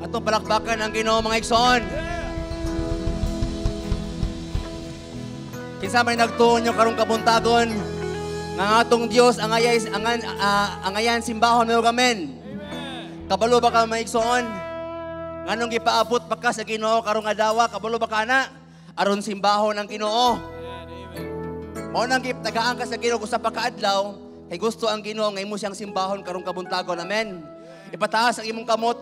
Atong palakpakan ang Ginoo mga igsoon. Kinsa may nagtuon nyo karong kabuntagon nga atong Dios ang ayan simbahon mo gamen. Kabalo ba ka mga igsoon? Nganong gipaabot pa ka sa Ginoo karong adlaw, kabalo ba ka na aron simbahon ang Ginoo? Mao nang gitagaan ka sa Ginoo usa pa ka adlaw, kay gusto ang Ginoo nga imo siyang simbahon karong kabuntagon. Amen. Ipataas ang imong kamot,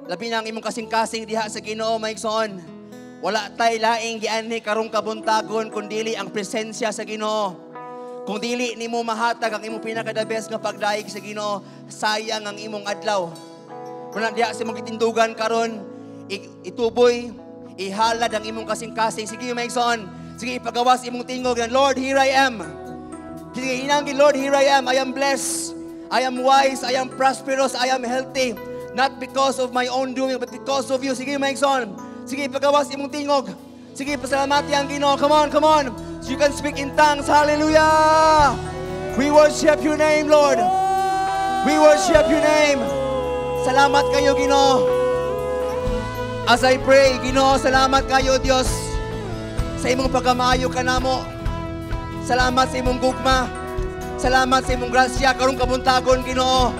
labi na ang imong kasing-kasing diha sa Ginoo mga igsoon. Wala tay laing gianhi karong kabuntagon kundili ang presensya sa Ginoo. Kung dili nimo mahatag ang imong pinaka-the best nga pagdaig sa Ginoo, sayang ang imong adlaw. Kung diha sa imong gitindugan karon, ituboy, ihalad ang imong kasing-kasing. Sige mga igsoon, sige ipagawas imong tingog nga, Lord, here I am. Sige hinangin, Lord, here I am. I am blessed, I am wise, I am prosperous, I am healthy. Not because of my own doing, but because of you. Sige mga igsoon, sige, pagawas imong tingog. Sige, pasalamati ang Ginoo. Come on, come on. So you can speak in tongues. Hallelujah. We worship your name, Lord. We worship your name. Salamat kayo, Ginoo. As I pray, Ginoo, salamat kayo, Dios, sa imong pagkamaayo kanamo. Salamat sa imong gugma. Salamat sa imong grasya karong kabuntagon, Ginoo.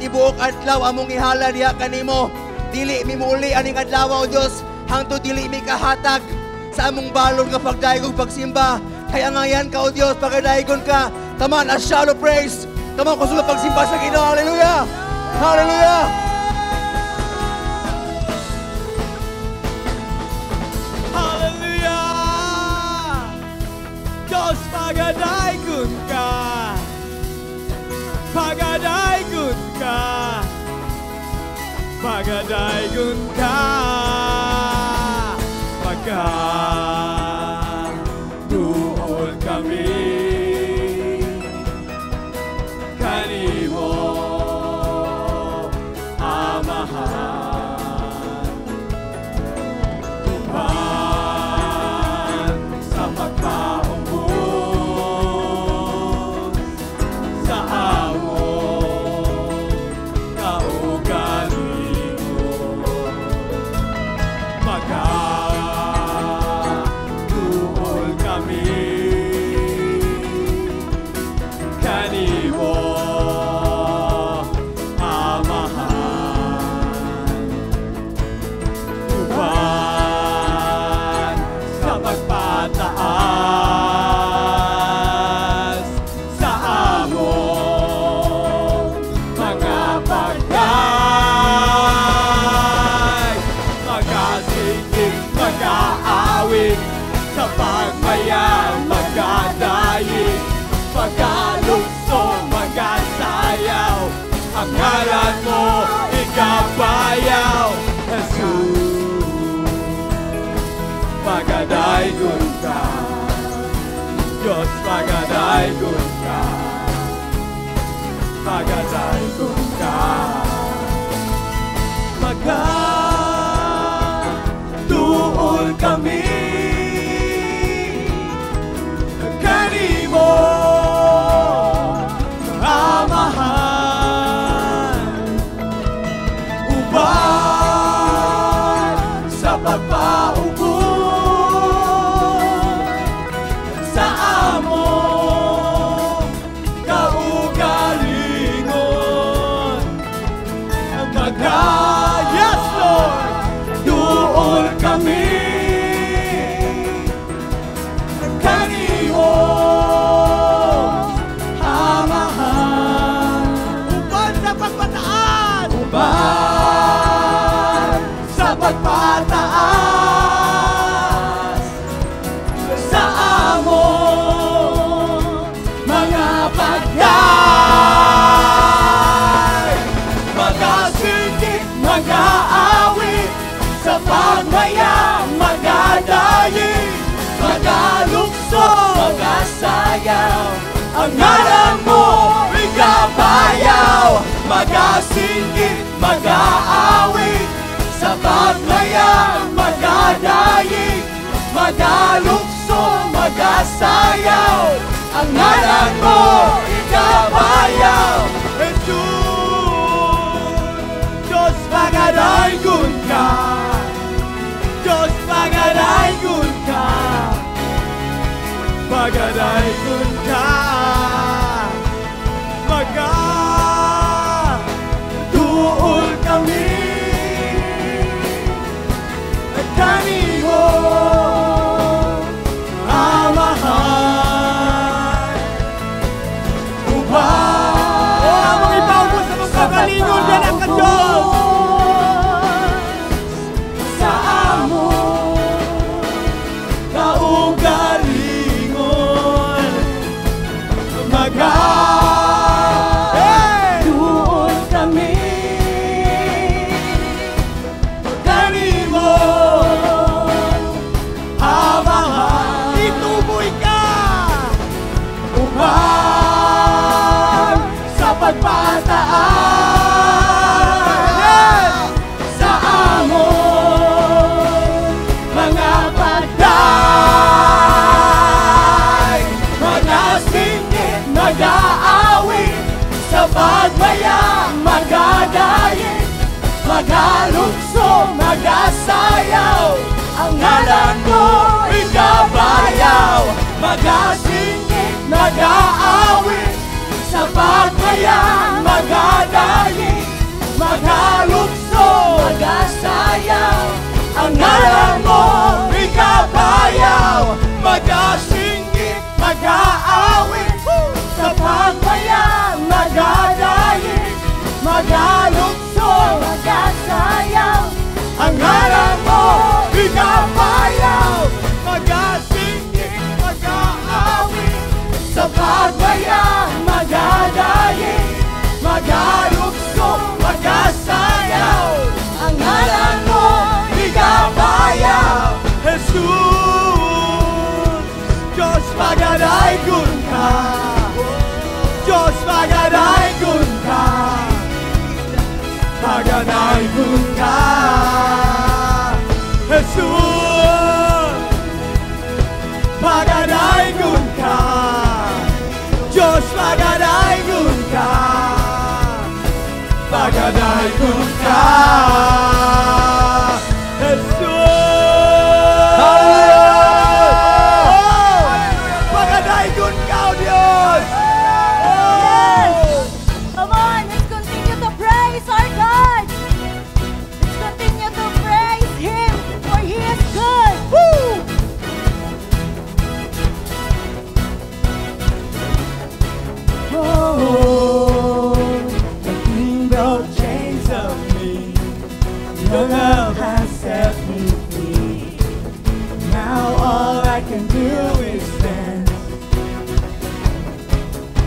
Tibuok adlaw among ihala diha kanimo. Dili mi muli aning adlaw, O Dios. Hangtod dili mi kahatag sa among balon nga pagdaigog pagsimba. Kaya ngayon ka, O Dios, pagdaigon ka. Come on, a shallow praise. Come on, kusulo pagsimba sa Ginoo. Hallelujah! Hallelujah! Hallelujah! Diyos, pagadaigon ka. Pagadaigon ka. Pagadaigon ka. Pagkatuon kami kanimo, Amahan. Tupan sa pagpaubos sa among kaugalingon. Pagkatuon kami kanimo, Amahan. Tupan sa pagpataas sa among mga pagkay. Magasigit, mag-aawit sa pagmayang, magdadayig, pagkalukso, magasayaw. Ang ngalan mo, ikabayaw, Jesus. Pagadaigon ka, Diyos, pagadaigon ka. Pagadaigon ka. Magkatuon kami kanimo, Amahan. Uban sa pagpaubos sa among kaugalingon. Yes, Lord, tuon kami kanimo, Amahan. Uban sa pagpataas, uban sa pagpataas sa among mga pagkay. Magasigit, mag-aawit sa pagmayang, magadayig, magalukso, magasayaw. Ang ngalan mo, ikabayaw. Magasigit, mag-aawit sa pagmayang, magadayig, magalukso, magasayaw. Ang ngalan mo, ikabayaw. Jesus, Diyos, pagadaigon magadaykon ka, magatuol kami at kanino amahan upang amang ipaubos sa mga kagalingon yan ang Diyos sa amon kaugalingon magatuol kami kanimo amahan ituboy ka upang sa pagpataas sa amon mga pagday mga singit mag-aawit sa pagmaya magadayin magalukso magasayaw ang ngalan mo ikabayaw magasingit mag-aawit sa pagmaya magadayin magalukso magasayaw ang ngalan mo ikabayaw magasingit mag-aawit sa pagmaya magadayin magalukso magasayaw ang ngalan mo ikabayaw magasingit mag-aawit sa pagmaya magadayin magalukso magasayaw ang ngalan mo ikabayaw Jesus Diyos magadaykon ka Diyos magadaykon ka magadaykon ka Jesus magadaykon ka Diyos magadaykon ka magadaykon ka Jesus magadaykon ka o Diyos Come on, let's continue to praise our God. Let's continue to praise Him, for He is good. Woo! Oh, the king broke chains of me. Your love has set me free. Now all I can do is dance.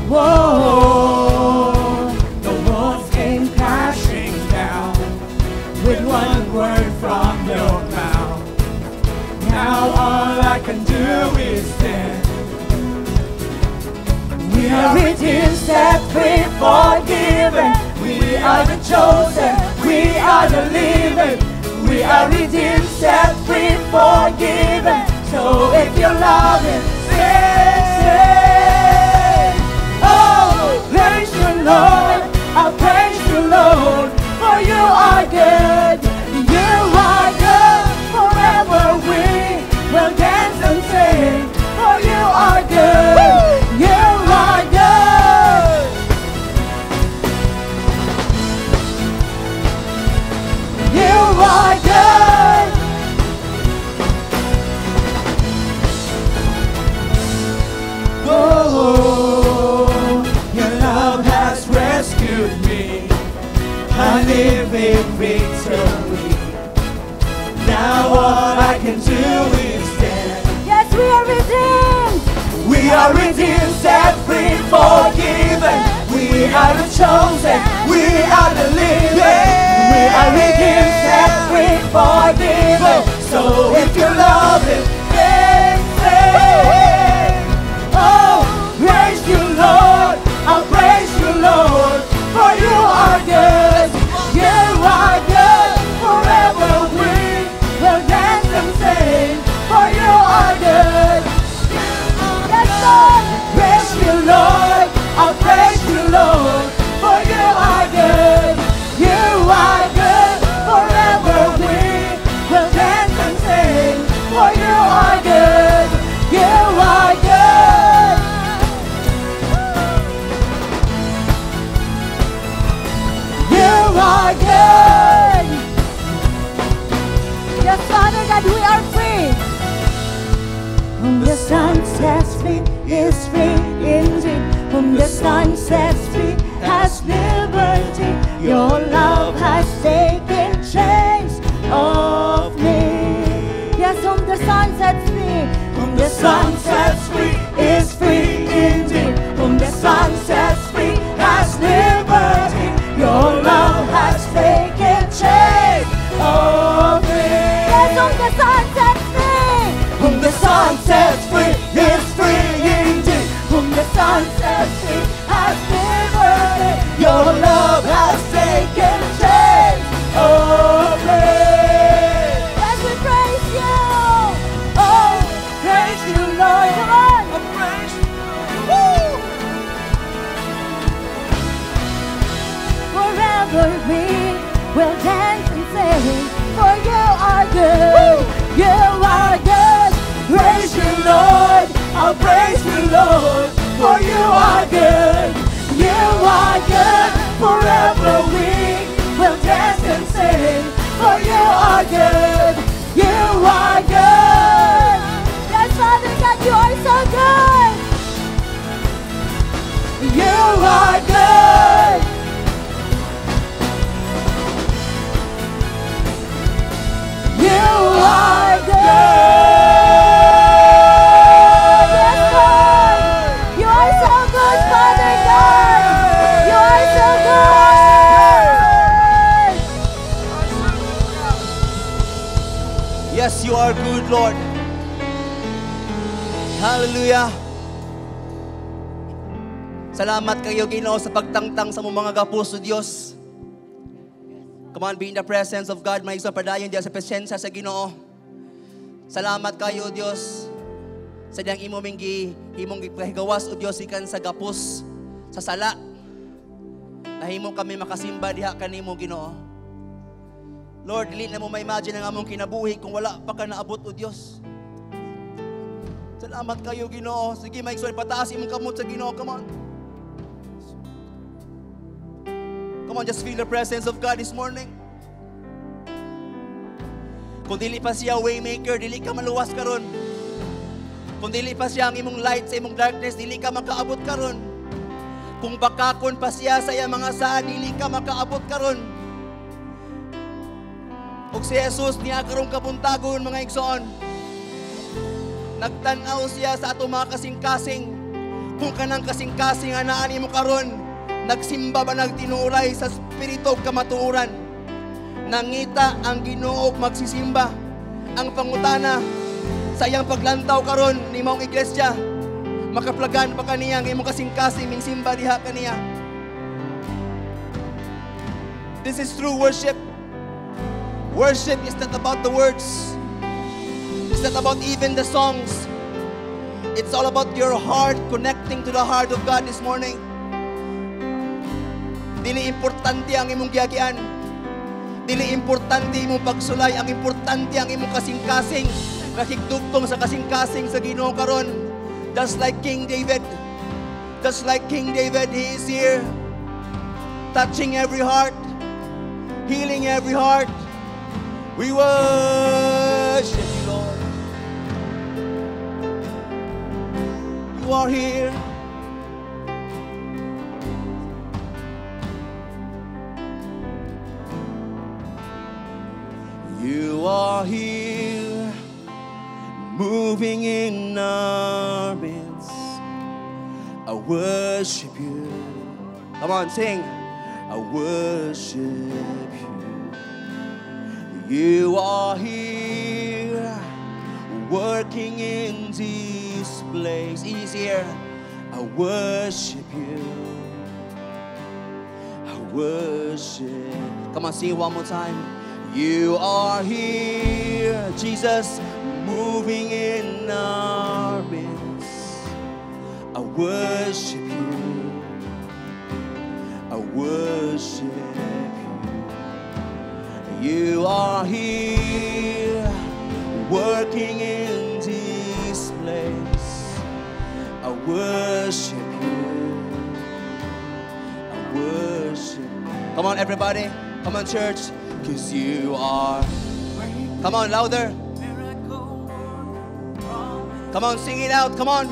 Whoa, the walls came crashing down with one word from your mouth. Now all I can do is dance. We are redeemed, set free, forgiven. We are the chosen, we are the living. We are redeemed, set free, forgiven. So if you love Him, say, oh, praise you, Lord. I praise you, Lord, for you are good. You are good. Forever we will dance and sing, for you are good. You are good. You are good. Oh, your love has rescued me. I live in victory. Now all I can do is dance. Yes, we are redeemed. We are redeemed, set free, forgiven. We are the chosen, we are the living. We are redeemed, set free, forgiven. So if you love Him, then say, oh, praise you, Lord. I'll praise you, Lord, for you are good. You are good. Forever we will dance and sing, for you are good. Yes, Lord. Praise you, Lord. I'll praise you, Lord, for you are is free indeed. Whom the Son sets free has liberty. Your love has taken chains off me. Yes, whom the Son sets free. Whom the Son sets free is free indeed. Whom the Son sets free has liberty. Your love has taken chains off me. Yes, whom the Son sets free. Whom the Son sets free is free indeed. Whom the Son sets free has liberty. Your love has taken chains off me. Yes, we praise you. Oh, praise you, Lord. Come on. Oh, praise you. Woo. Forever we will dance and sing, for you are good. You are good. Praise you, Lord. I'll praise you, Lord. For you are good. You are good. Forever we will dance and sing. For you are good. You are good. Yes, Father God, you are so good. You are good. You are good. Yes, Lord. You are so good, Father God. You are so good. Yes, you are good, Lord. Hallelujah. Salamat kayo, Ginoo, sa pagtangtang sa mong mga gapos, Diyos. Come on, be in the presence of God. May isang padayon diyan sa presensya sa Ginoo. Salamat kayo, Diyos. Sa diyang imong ipahigawas, o Diyos, ikan sa gapos, sa sala. Nahimo kami makasimba diha kanimo, Ginoo. Lord, dili na mo ma-imagine ang among kinabuhi kung wala pa ka naabot, o Diyos. Salamat kayo, Ginoo. Sige, Mike, sorry, pataas imong kamot sa Ginoo. Come on. Come on, just feel the presence of God this morning. Kung dili pa siya waymaker, dili ka maluwas karon. Kung dili pa siya ang imong light sa imong darkness, dili ka makaabot karon. Kung bakakon pa siya sa iyang mga saan, dili ka makaabot karon. Ug si Jesus niya karong kabuntagon, mga igsoon. Nagtanaw siya sa ato mga kasing-kasing. Kung kanang kasing-kasing anaan mo karon, nagsimba ba nagtinuray sa espiritu kamatuoran. Nangita ang Ginoo magsisimba. Ang pangutana sa iyang paglantaw karon ni maong iglesia, makaplagan pa kaniya ang imong kasing-kasing ming simba diha kaniya. This is true worship. Worship is not about the words. It's not about even the songs. It's all about your heart connecting to the heart of God this morning. Dili importante ang imong giagian. Dili importante imong pagsulay. Ang importante ang imong kasing-kasing. Nakigdugtong sa kasing-kasing sa Ginoo karon. Just like King David. Just like King David, He is here. Touching every heart. Healing every heart. We worship you, Lord. You are here. You are here, moving in our midst. I worship you. Come on, sing. I worship you. You are here, working in this place. He's here. I worship you. I worship. Come on, sing it one more time. You are here, Jesus, moving in our midst. I worship you. I worship you. You are here, working in this place. I worship you. I worship. Come on, everybody. Come on, church. 'Cause you are. Come on, louder. Come on, sing it out. Come on.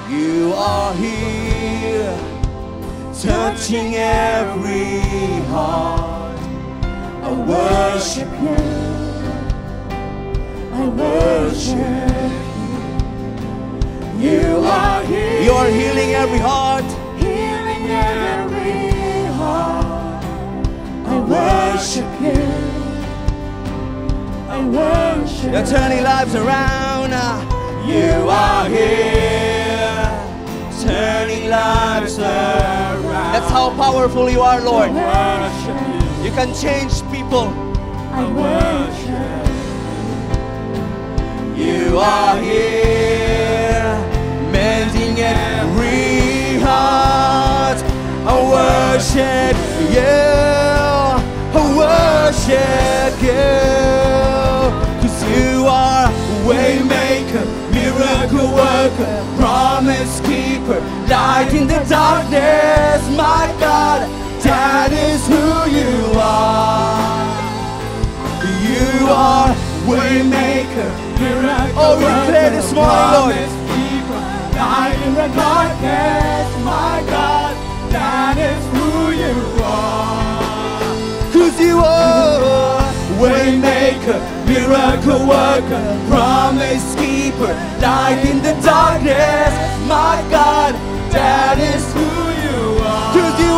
You are here, touching every heart. I worship you. I worship you. You are here. You are healing every heart. Healing every heart. I worship you. I worship. You're turning lives around. You are here, turning lives around. That's how powerful you are, Lord. You can change people. I worship. You are here, mending every heart. I worship you. I worship you. 'Cause you are waymaker, miracle worker, promise keeper, light in the darkness. My God, that is who you are. You are waymaker, miracle worker. Oh, we declare this morning, Lord. Keeper, light in the darkness. My God, that is who you are. 'Cause you are waymaker, miracle worker, promise keeper, light in the darkness. My God, that is who you are. 'Cause you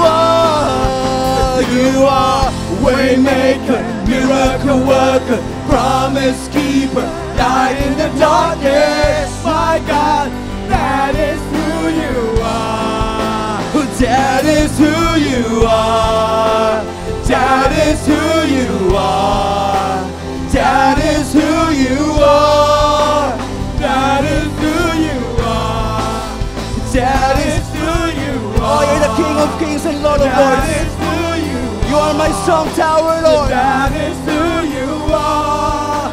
are waymaker, miracle worker, promise keeper, light in the darkness. My God, That is who you are. that is who you are. That is who you are. That is who you are. That is who you are. That is who you Oh, you're the King of Kings and Lord of That Lords. is who you You are my strong tower, Lord. That is who you are.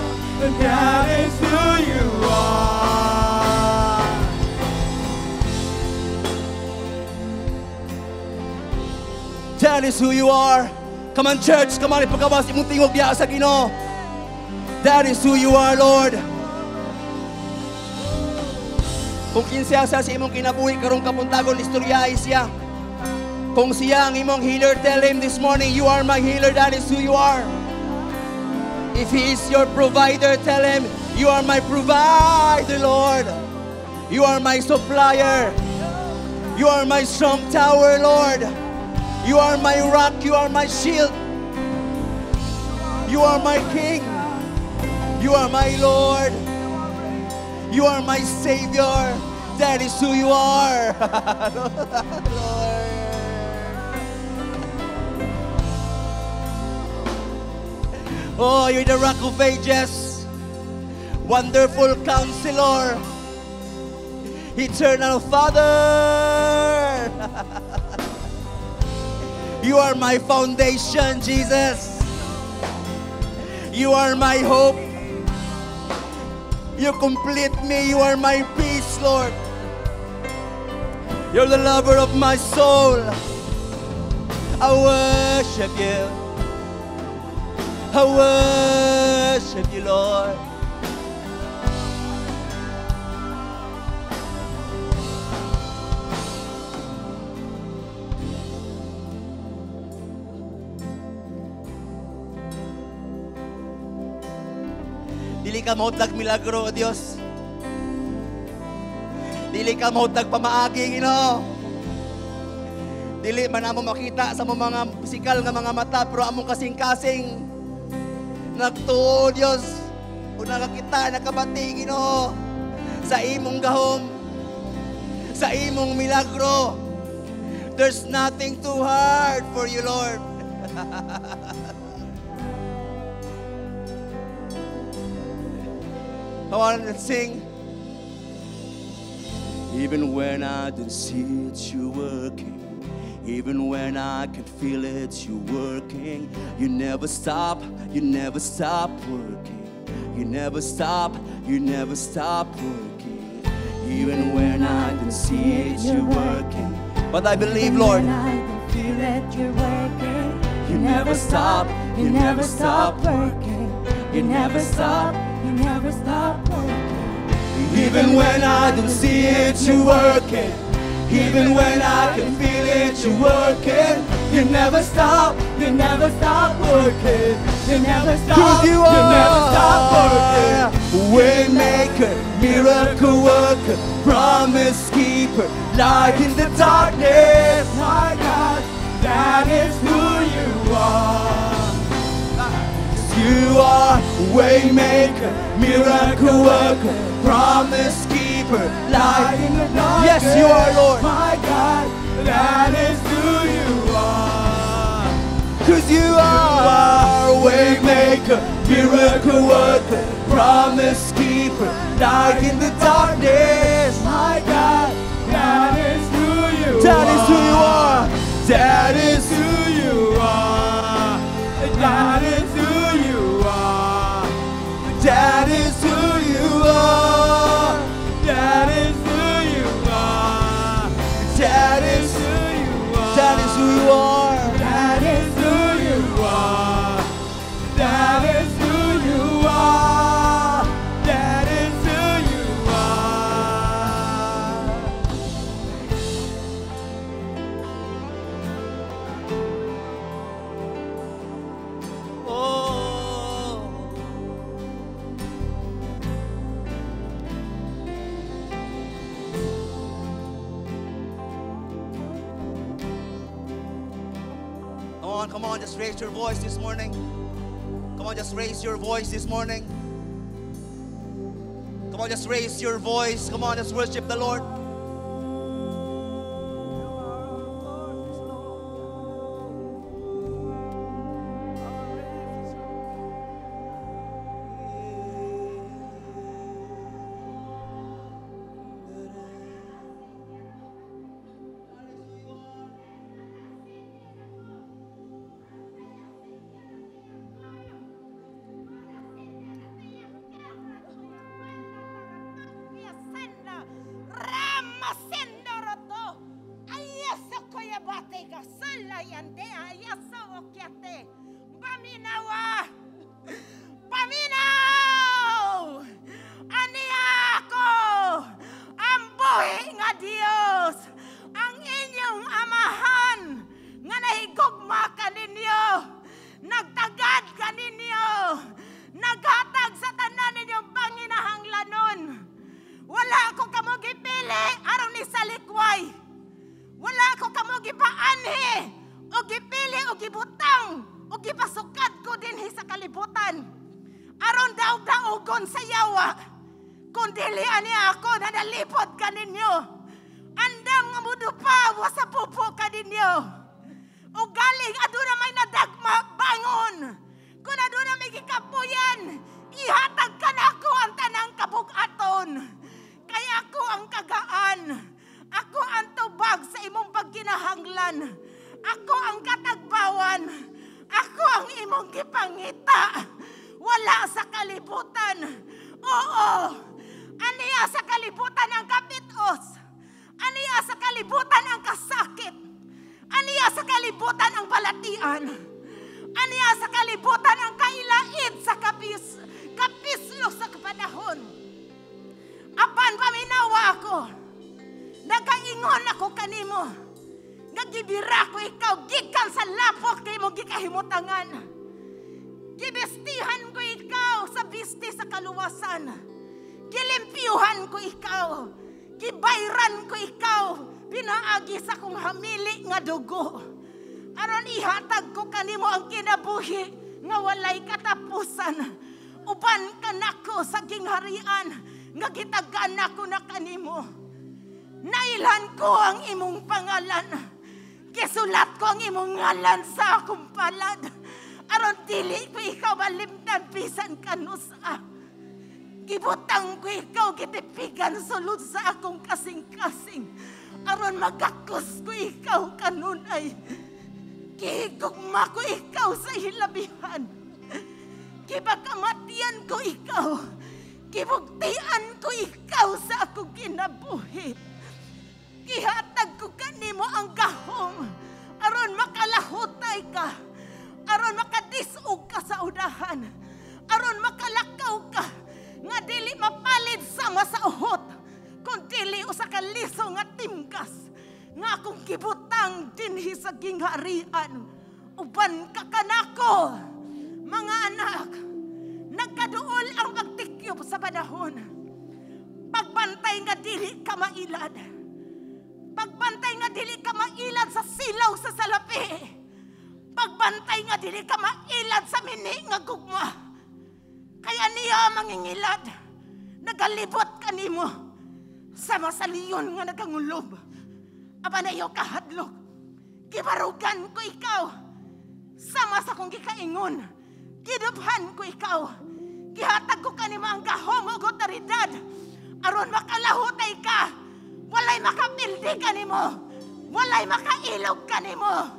That is who you are. That is who you are. Come on, church. Come on, ipagkawas imong tingog diha sa Ginoo. That is who you are, Lord. Kung kinsa sa imong kinabuhi karong kapuntagon istoryahay siya. Kung siya ang imong healer, tell him this morning, you are my healer. That is who you are. If he is your provider, tell him, you are my provider, Lord. You are my supplier. You are my strong tower, Lord. You are my rock. You are my shield. You are my King. You are my Lord. You are my Savior. That is who you are. Lord. Oh, you're the Rock of Ages. Wonderful Counselor. Eternal Father. You are my foundation, Jesus. You are my hope. You complete me. You are my peace, Lord. You're the lover of my soul. I worship you. I worship you, Lord. Dili ka mahutag milagro, O Diyos. Dili ka mahutag pamaagi, Ginoo. Dili man amo makita sa mga pisikal nga mga mata, pero among kasing-kasing nagtuo, Diyos. Kung nakakita, nakabati, Ginoo, sa imong gahom, sa imong milagro. There's nothing too hard for you, Lord. I want to sing. Even when I don't see it, you're working. Even when I can feel it, you're working. You never stop working. You never stop working. Even when I don't see it, you're working. But I believe, Lord, When I can feel it, you're working. you never stop working. You never stop working. Even when I don't see it, you're working. Even when I can feel it, you're working. You never stop working. You never stop, 'Cause you never stop are working. Waymaker, miracle worker, promise keeper, light in the darkness. My God, that is who you are. You are waymaker, miracle worker, promise keeper, light in the darkness. Yes, you are, Lord. My God, that is who you are. 'Cause you are Waymaker, miracle worker, promise keeper, light in the darkness. My God, that is who you are. That is who you are. That is who you are. That is who you are. That is who you are. That is who you are. That is who you are. That is who you are. That is who you are. That is who you are. That is who you are. Oh. Come on, just raise your voice this morning. Come on, just raise your voice this morning. Come on, just raise your voice. Come on, just worship the Lord. Paminaw! Aniya ako! Ang buhi nga Dios! Ang inyong amahan nga nahigugma ka ninyo! Nagtagad ka ninyo! Naghatag sa tanan ninyong panginahanglanon! Wala ko kamo gipili aron ni salikway! Wala ko kamo gipaanhi o gipili o gibutang o gipasukad ko dinhi sa kalibutan. Aron daog-daogon sa yawa. Kung dili ani ako na nalipod ka ninyo. Andam nga mudupaw sa pupo ka ninyo. O galing aduna may nadagma bangon. Kung aduna may gikapuyan, ihatag ka na ako ang tanang kabugaton. Kaya ako ang kagaan. Ako ang tubag sa imong pagkinahanglan. Ako ang katagbawan. Ako ang imong gipangita. Wala sa kalibutan. Oo. Aniya sa kalibutan ang kapitos. Aniya sa kalibutan ang kasakit. Aniya sa kalibutan ang balatian. Aniya sa kalibutan ang kailait sa kapislo sa panahon. Apan paminawa ako. Nagaingon ako kanimo. Nagibira ko ikaw gikan sa lapok kay mo gikahimutangan. Gibestihan ko ikaw sa bisti sa kaluwasan. Gilimpyuhan ko ikaw. Gibayran ko ikaw. Pinaagi sa kong hamili nga dugo. Aron ihatag ko kanimo ang kinabuhi nga walay katapusan. Uban ka nako sa gingharian nga gitagaan nako na kanimo. Nailan ko ang imong pangalan. Kisulat ko ang imong ngalan sa akong palad. Aron dili ko ikaw malimdan bisan kanusa. Gibutang ko ikaw gitipigan sulod sa akong kasing-kasing. Aron magakos ko ikaw kanunay. Gihigugma ko ikaw sa hilabihan. Gibakamatian ko ikaw. Gibugtian ko ikaw sa akong kinabuhi. Gihatag ko kanimo ang gahom. Aron makalahutay ka. Aron makadisog ka sa unahan. Aron makalakaw ka. nga dili mapalid sama sa uhot, kung dili usa ka liso nga timkas, nga akong gibutang dinhi sa gingharian, uban ka kanako. Mga anak, nagkaduol ang pagtikyop sa panahon. Pagbantay nga dili ka mailad. Pagbantay nga dili ka mailad sa silaw sa salapi. Pagbantay nga dili ka mailad sa mini nga gugma. Kaya niya mangingilad, nagalibot ka nimo sama sa leon nga nagangulob. Aba na iyo kahadlok, gibarugan ko ikaw sama sa kong gikaingon. Gidubhan ko ikaw, gihatag ko kanimo ang gahom o otoridad, aron makalahutay ka, walay makapildi kanimo, walay makailog kanimo.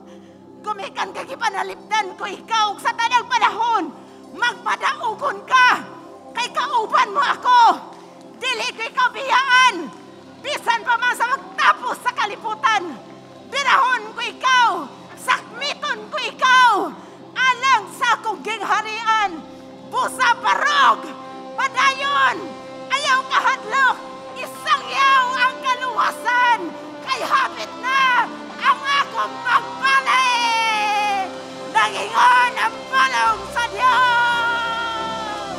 Gumikan ka gipanalipdan ko ikaw sa tanang panahon, magpadaugon ka, kay kauban mo ako, dili ko ikaw biyaan, bisan pa man sa magtapos sa kaliputan, birahon ko ikaw, sakmiton ko ikaw, alang sa akong gingharian, busa barog, padayon, ayaw kahadlok, isang yaw ang kaluwasan, kay hapit na ang akong pagbalay. Nagingon ang palong sa Diyos.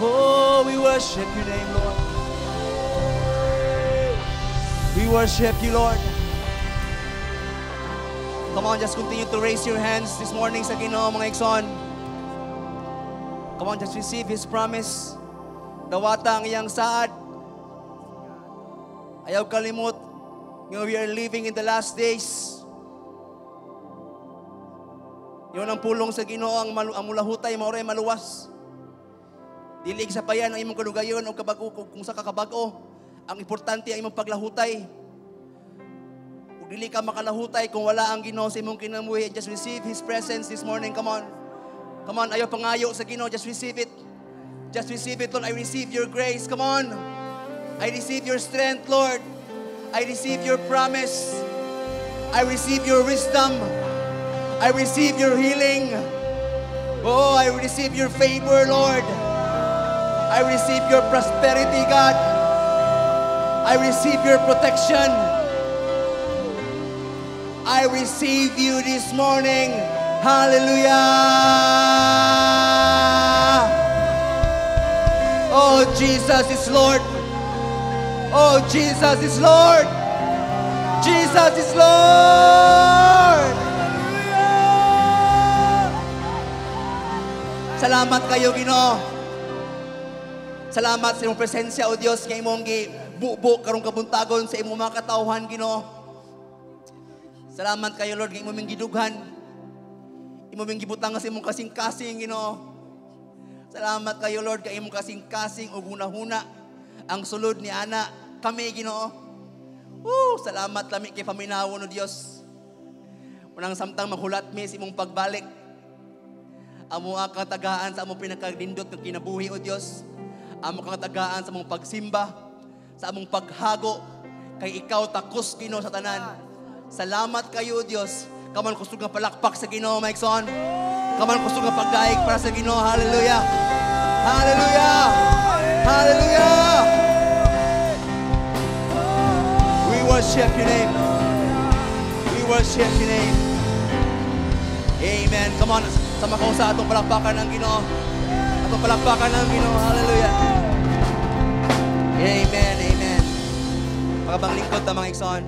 Oh, we worship your name, Lord. We worship you, Lord. Come on, just continue to raise your hands this morning sa Ginoo, mga igsoon. Come on, just receive His promise. Dawata ang iyang saad. Ayaw kalimot. We are living in the last days. Yun ang pulong sa Ginoo, ang mulahutay, mauray maluwas. Dilig sa payan ang imong kadugayon o kabago kung sa kakabago. Ang importante ang imong paglahutay. Dili ka makalahutay kung wala ang Ginoo sa imong kinabuhi. Just receive His presence this morning. Come on. Come on, ayaw pangayo sa Ginoo. Just receive it. Just receive it, Lord. I receive your grace. Come on. I receive your strength, Lord. I receive your promise. I receive your wisdom. I receive your healing. Oh, I receive your favor, Lord. I receive your prosperity, God. I receive your protection. I receive you this morning. Hallelujah. Oh, Jesus is Lord. Oh, Jesus is Lord. Jesus is Lord. Salamat kayo, Ginoo. Salamat sa imong presensya, O Dios, kay imong gibubo karong kabuntagon sa imong mga katawhan, Ginoo. Salamat kayo, Lord, kay imong gidughan. Imong gibutang sa imong kasing-kasing, Ginoo. Salamat kayo, Lord, kay imong kasing-kasing ug hunahuna ang sulod ni ana kami, Ginoo. Salamat lami kay paminawon, O Dios. Unang samtang maghulat mi sa imong pagbalik. Amo ang katagaan sa among pinakadindot ng kinabuhi, O Dios. Amo kang katagaan sa among pagsimba, sa among paghago, kay ikaw takos, Ginoo, sa tanan. Salamat kayo, Diyos. Kaman kusog nga palakpak sa Ginoo, Mike Son. Kaman kusog nga pagdaig para sa Ginoo. Hallelujah. Hallelujah. Hallelujah. We worship your name. We worship your name. Amen. Come on, sama ko sa atong palakpakan ng Ginoo. Atong palakpakan ng Ginoo. Hallelujah. Amen. Amen. Pagabang lingkod na mga ikson.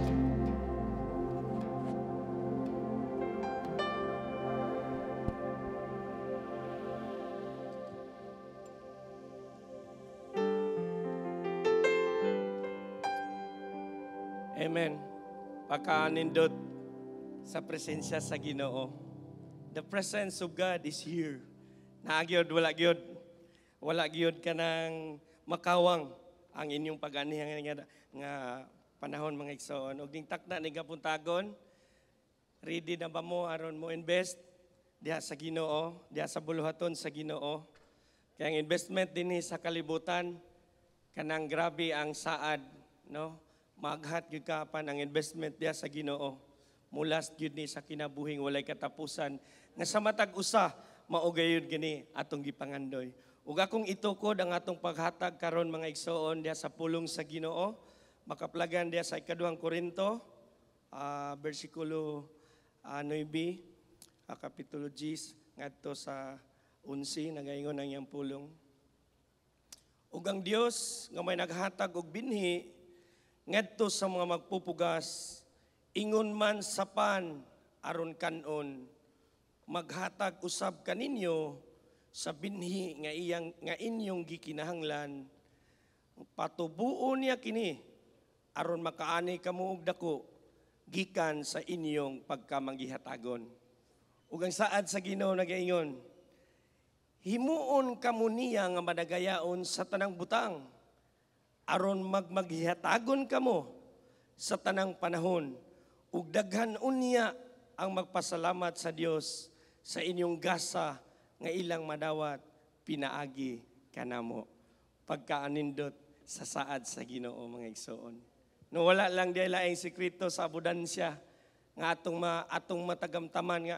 Amen. Pagkaanindot sa presensya sa Ginoo. The presence of God is here. Naagyod, wala gyud. Wala gyud ka ng makawang ang inyong pag-anihan nga panahon, mga igsoon. Og ding takna ni gapuntagon, ready na ba mo aron mo invest diha sa Ginoo, diha sa buluhaton sa Ginoo. Kaya ang investment dinhi sa kalibutan kanang grabe ang saad, no? Maghat gyud ka pan ang investment diha sa Ginoo. Mulas gyud ni sa kinabuhing walay katapusan nga sa matag usa mao gayud gini atong gipangandoy. Ug akong itukod ang atong paghatag karon mga igsoon diha sa pulong sa Ginoo. Makaplagan diha sa 2 Korinto, versikulo 9, kapitulo 10, ngadto sa 11, nagaingon ang iyang pulong. Ug ang Dios nga may naghatag og binhi ngadto sa mga magpupugas, ingon man sapan aron kanon, maghatag usab kaninyo sa binhi nga inyong gikinahanglan. Patubuon niya kini aron makaani kamo og dako gikan sa inyong pagkamanggihatagon. Ug ang saad sa Ginoo nagaingon, himuon kamo niya nga madagayaon sa tanang butang aron magmaghihatagon kamo sa tanang panahon ug daghan unya ang magpasalamat sa Dios sa inyong gasa nga ilang madawat pinaagi kanamo. Pagkaanindot sa saad sa Ginoo mga igsoon. No wala lang di laing sekreto sa abudansya nga atong matagamtaman nga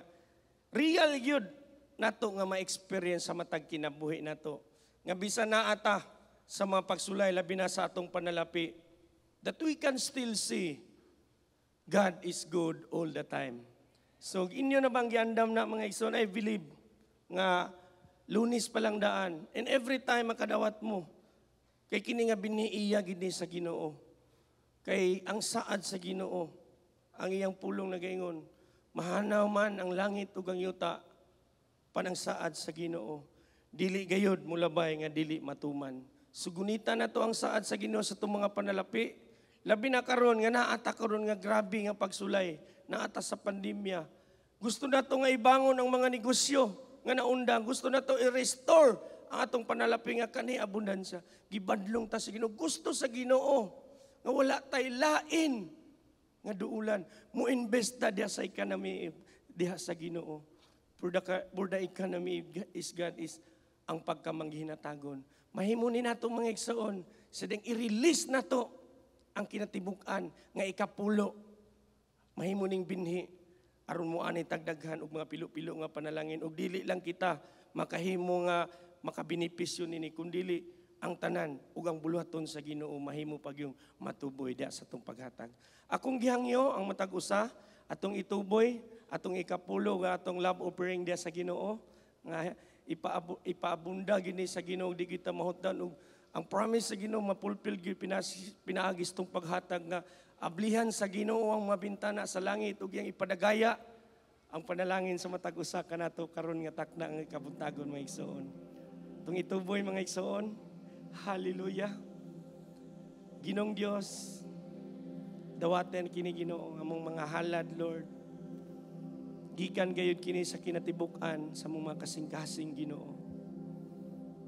real gyud nato nga ma-experience sa matag kinabuhi nato. Nga bisan na ata sa mga pagsulay labi na sa atong panalapi that we can still see God is good all the time. So inyo na bang giandam na mga igsoon, I believe nga Lunes pa lang daan and every time makadawat mo kay kini nga biniiya gini sa Ginoo. Kay ang saad sa Ginoo, ang iyang pulong nagaingon, mahanaw man ang langit ug ang yuta, panang saad sa Ginoo. Dili gayud mulabay nga dili matuman. Sugunita na to ang saad sa Ginoo sa itong mga panalapi. Labi na karon nga naata karon nga grabe nga pagsulay, naata sa pandemya. Gusto na to nga ibangon ang mga negosyo nga naundang. Gusto na to i-restore ang atong panalapi nga kani abundansya. Gibadlong ta sa Ginoo. Gusto sa Ginoo nga wala tay lain nga duulan. Mo-invest ta diha sa economy diha sa Ginoo. For the economy is God is ang pagkamanghinatagon. Mahimo ni nato mga igsoon, sadeng i-release nato ang kinatibuk-an nga ikapulo. Mahimo ning binhi aron mo ani tagdaghan og mga pilo-pilo nga panalangin ug dili lang kita makahimo nga makabenepisyo nini kundi ang tanan ug ang buluhaton sa Ginoo mahimo pagyong matuboy diha sa atong paghatag. Akong gihangyo ang matag usa atong ituboy atong ikapulo nga atong love offering diha sa Ginoo nga ipaabunda gini sa Ginoo di kita mahutdan ug ang promise sa Ginoo mapulpil gyud pinaagis tong paghatag nga ablihan sa Ginoo ang mga bintana sa langit ug yang ipadagaya ang panalangin sa matag usa kanato karon nga takna ang kabuntagon mga igsoon. Tung ituboy mga igsoon. Hallelujah. Ginong Dios, dawaten kini Ginoo among mga halad Lord. Gikan gayud kini sa kinatibuk-an sa mga kasing-kasing Ginoo.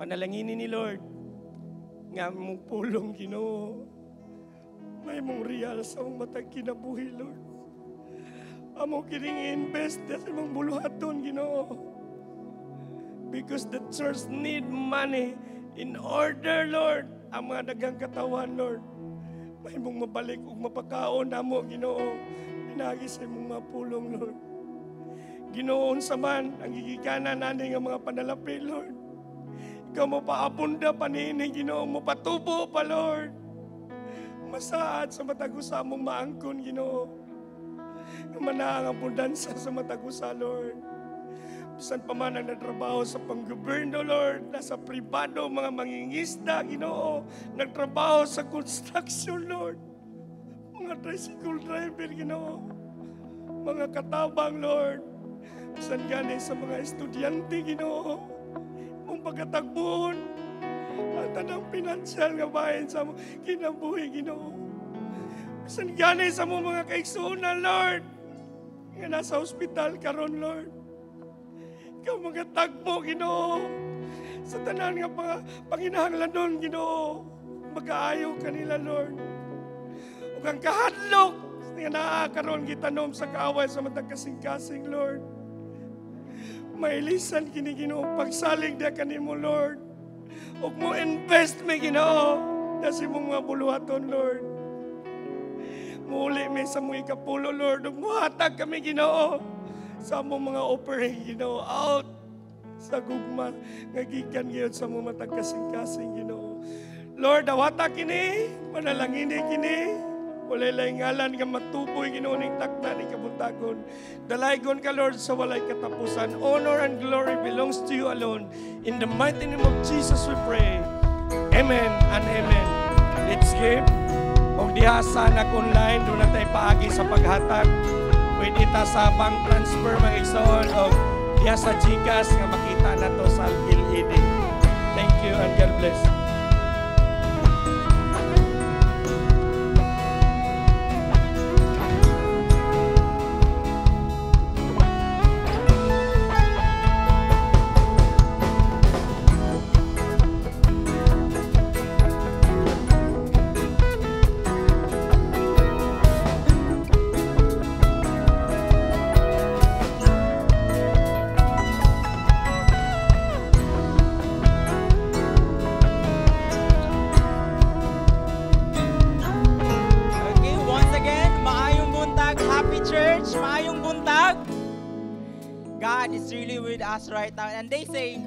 Panalanginin ni Lord nga mong pulong Ginoo. May mong real sa mong matag kinabuhi Lord. Amo kining invest sa mong buluhaton Ginoo. Because the church need money in order, Lord, ang mga dagang katawan, Lord. May mong mabalik ug mapakaon namo Ginoo. Pinagi sa mong mga pulong, Lord. Ginoon sa man ang gigikanan nani nga mga panalapi, Lord. Ikaw mo paabunda pa niini, Ginoo mo patubo pa, Lord. Masaad sa matagusa mong maangkon, Ginoo. Manaang abundansya sa matagusa, Lord. Bisan pa man ang nagtrabaho sa panggobyerno, Lord, nasa pribado, mga mangingisda, Ginoo, nagtrabaho sa construction, Lord, mga tricycle driver, Ginoo, mga katabang, Lord, bisan gani sa mga estudyante, Ginoo, mong pagkatagbuon, at anong pinansyal nga bayan sa kinabuhi, Ginoo, bisan gani sa mga kaigsunan, Lord, nga nasa hospital karon, Lord. Ikaw mga tagpo, Ginoo. Sa tanan nga panginahanglan doon, Ginoo. Mag-aayaw kanila, Lord. Ug ang kahadlok nga naakaroon gitanom sa kaaway sa matag kasing-kasing, Lord. Mailisan kini, Ginoo, pagsalig dia kanimo, Lord. Ug mo invest me, Ginoo, kasi mong mga buluhaton, Lord. Muli may sa mga ikapulo, Lord. Ug muhatag kami, Ginoo, sa among mga offering, Ginoo, out sa gugma nga gikan gyud sa mga matag kasing-kasing Ginoo. Lord, awata kini, panalangini kini, walay ngalan nga matuboy Ginoo ning takna ni kabuntagon. Dalaygon ka Lord sa walay katapusan. Honor and glory belongs to you alone. In the mighty name of Jesus we pray. Amen and amen. Let's give. Og diha sa nag-online, doon na tayo paagi sa paghatag. Pwede ta sa bank transfer mga igsoon o diha sa GCash nga makita na to sa LED. Thank you and God bless. God is really with us right now. And they say,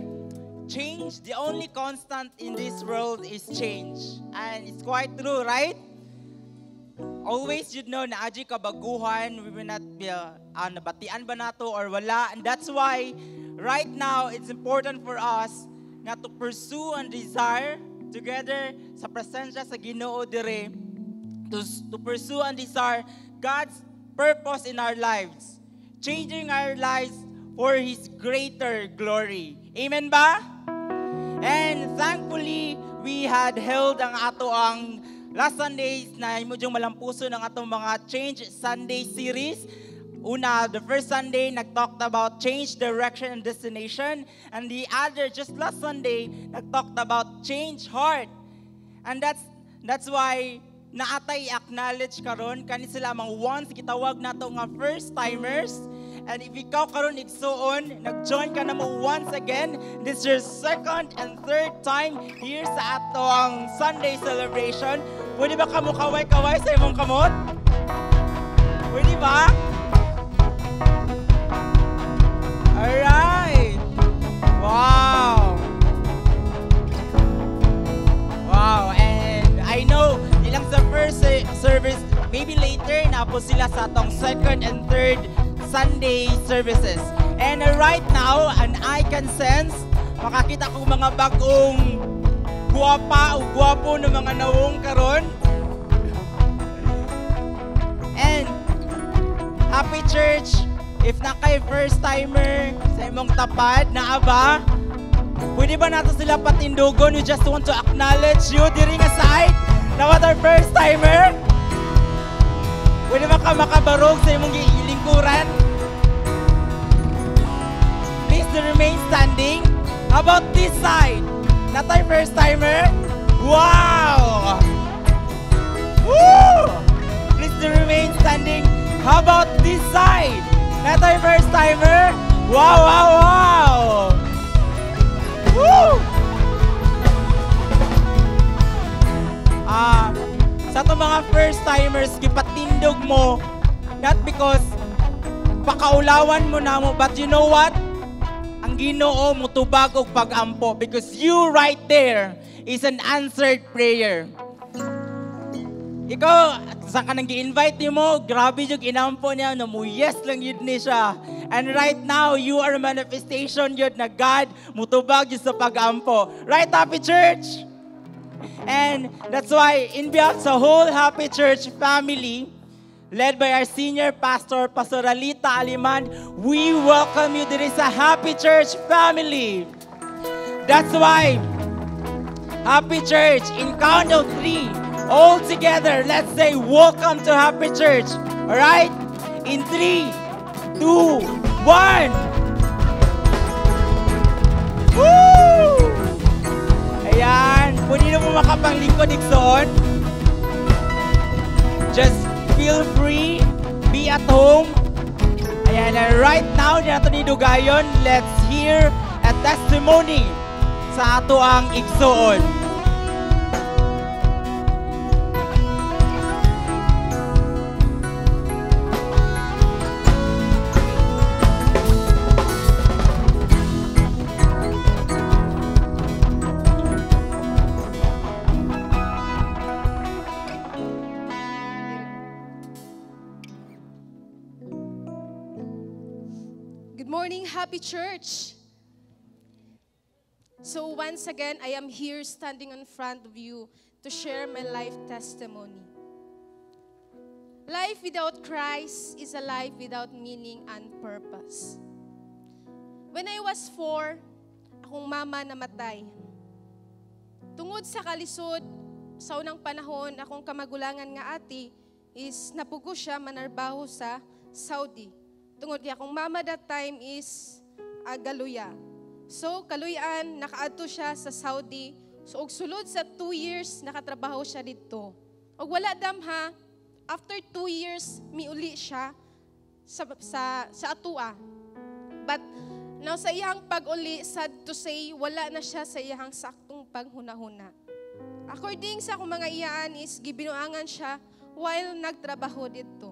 change, the only constant in this world is change. And it's quite true, right? Always you'd know na aji kabaguhan, we will not be, nabatian ba nato or wala. And that's why, right now, it's important for us na to pursue and desire together sa presensya sa Ginoo dire, to pursue and desire God's purpose in our lives. Changing our lives for His greater glory. Amen ba? And thankfully, we had held ang ato ang last Sundays na imudyong malampuso ng atong mga Change Sunday series. Una, the first Sunday, nag-talked about change, direction, and destination. And the other, just last Sunday, nag-talked about change heart. And that's why naatay acknowledge karon kani sila mga once gitawag nato nga first timers. And if ikaw karon igsuon, nag-join ka na mo once again, this is your second and third time here sa atong Sunday celebration. Pwede ba kamo kaway-kaway sa imong kamot? Pwede ba? Alright! Wow! Wow! And I know, ilang sa first service, maybe later, na po sila sa atong second and third Sunday services. And right now, and I can sense, makakita ko mga bagong guwapa o guwapo ng mga nawong karon. And happy church, if na kay first timer sa imong tapad na aba, pwede ba nato sila patindugon? We just want to acknowledge you diri nga side na what our first timer. Pwede ba ka makabarog sa imong ilingkuran? Please to remain standing. How about this side? Not our first timer? Wow! Woo! Please to remain standing. How about this side? Not our first timer? Wow, wow, wow! Woo! Sa itong mga first timers, gipatindog mo, not because pakaulawan mo na mo, but you know what? Ang Ginoo mo tubag og pag-ampo because you right there is an answered prayer. Ikaw, sa kanang gi-invite mo, grabe yung inampo niya, na mo yes lang yun ni siya. And right now, you are a manifestation yun na God mutubag yun sa pag-ampo. Right, Happy Church? And that's why, in behalf sa whole Happy Church family, led by our senior pastor, Pastor Alita Aliman, we welcome you to this Happy Church family. That's why, Happy Church, in count of 3, all together, let's say, welcome to Happy Church. Alright? In 3, 2, 1. Woo! Ayan. Pwede na mo makapanglingkod iksoon. Just feel free. Be at home. Ayan. And right now, di nato nidugayon, let's hear a testimony sa ato ang igsoon. Good morning, Happy Church. So once again, I am here standing in front of you to share my life testimony. Life without Christ is a life without meaning and purpose. When I was 4, akong mama namatay. Tungod sa kalisod, sa unang panahon, akong kamagulangan nga ati is napugo siya manarbaho sa Saudi. Tungod kaya akong mama that time is Galuya. So, kaluyan, nakaadto siya sa Saudi. So, og sulod sa 2 years, nakatrabaho siya dito. Og wala damha, after 2 years, miuli siya sa atua. But, now sa iyang pag-uli, sad to say, wala na siya sa iyang saktong paghunahuna. According sa akong mga iyaan is, gibinuangan siya while nagtrabaho dito.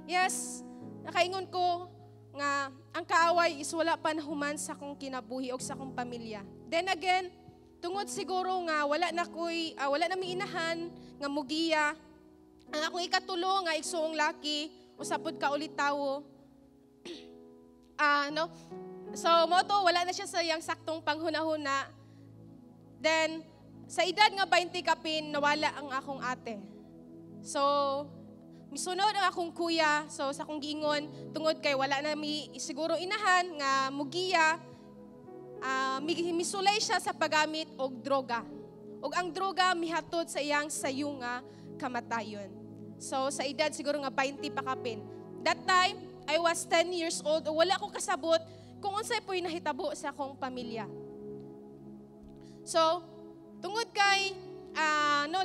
Yes, nakaingon ko nga ang kaaway is wala pa nahuman sa akong kinabuhi o sa akong pamilya. Then again, tungod siguro nga wala na mi inahan nga mugiya. Ang akong ikatulo nga igsuong laki usapod ka ulit tawo. No? So moto wala na siya sa iyang saktong panghunahuna. Then sa edad nga 20 kapin nawala ang akong ate. So misunod ang akong kuya, so sa akong giingon, tungod kay wala na mi siguro inahan nga mugiya, misulay siya sa paggamit og droga. Og ang droga mihatod sa iyang sayo nga kamatayon. So sa edad siguro nga 20 pa kapin. That time, I was 10 years old, o wala ko kasabot kung unsay po'y nahitabo sa akong pamilya. So, tungod kay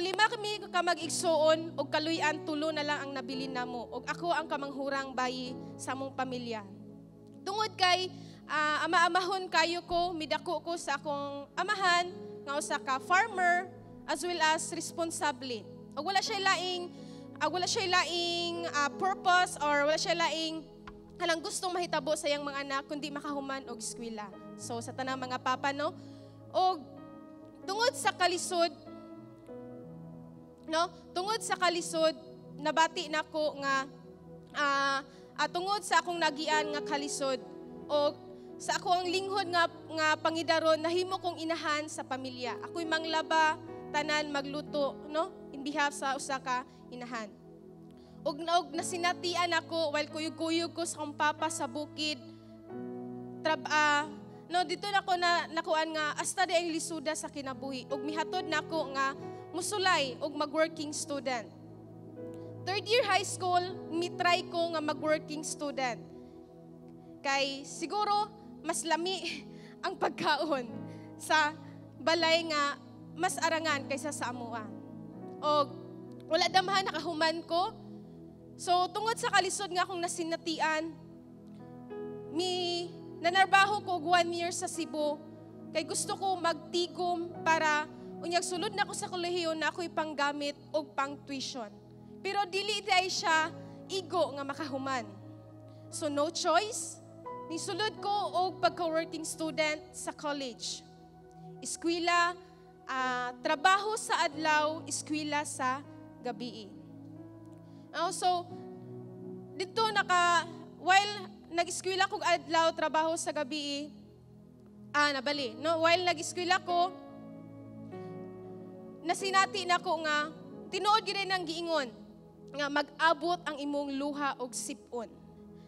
lima kami ka mag-igsuon og kaluyan tulo na lang ang nabili namo og ako ang kamanghurang bayi sa among pamilya. Tungod kay ama-amahon kayo ko, midako ko sa akong amahan nga usa ka farmer as well as responsable. Og wala siya laing purpose or wala siya laing halang gustong mahitabo sa iyang mga anak kundi makahuman og eskwela. So sa tanang mga papa no, og tungod sa kalisod, nabati nako nga tungod sa akong nagian nga kalisod o sa akong linghod nga pangidaron nahimo kong inahan sa pamilya. Ako'y manglaba, tanan magluto, no? In behalf sa usa ka inahan. Og nasinatian ako while kuyog-kuyog ko sa akong papa sa bukid. Dito nako nakuan nga hasta di ang lisuda sa kinabuhi og mihatod nako nga musulay og mag-working student. Third year high school, mitry ko nga mag-working student. Kay siguro mas lami ang pagkaon sa balay nga mas arangan kaysa sa amuha. Og wala damhan nakahuman ko. So tungod sa kalisod nga akong nasinatian, nanarbaho ko 1 year sa Cebu. Kay gusto ko magtigom para unyag sulod na ako sa kolehiyo na ako'y panggamit o pang tuition. Pero dili day siya igo nga makahuman. So no choice, nisulod ko og pagka-working student sa college. Eskwela, trabaho sa adlaw, eskwela sa gabi. So dito while nag-eskwela ko adlaw, trabaho sa gabi, while nag-eskwela ko, nasinati na ko nga, tinuod gid nang giingon, nga mag-abot ang imong luha og sipon.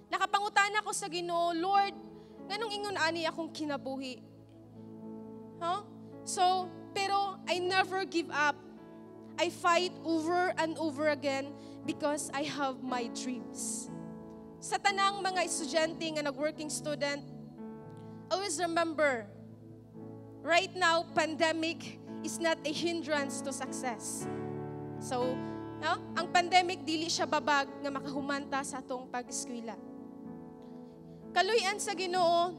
Nakapangutan ako sa Ginoo, Lord, nganong ingon ani akong kinabuhi? So, pero I never give up. I fight over and over again because I have my dreams. Sa tanang mga estudyante nga nag-working student, always remember, right now, pandemic is not a hindrance to success. So, ang pandemic, dili siya babag nga makahumanta sa atong pag-eskwela. Kaluyan sa Ginoo,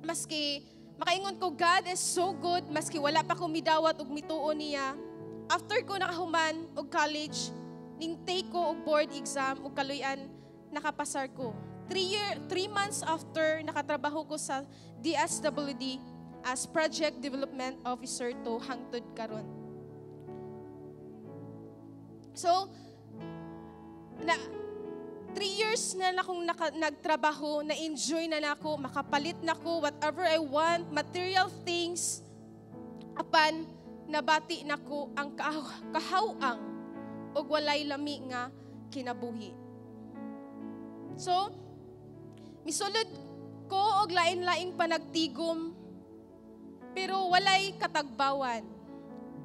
maski makaingon ko, God is so good, maski wala pa ko midawat og mituon niya. After ko nakahuman og college, ning take ko og board exam og kaluyan, nakapasar ko. 3 months after, nakatrabaho ko sa DSWD as Project Development Officer to hangtod karon. So, 3 years na akong nagtrabaho, na-enjoy na nako, makapalit nako whatever I want, material things, apan nabati nako ang kahawang o walay lami nga kinabuhi. So, misulod ko og lain-laing panagtigom, pero walay katagbawan.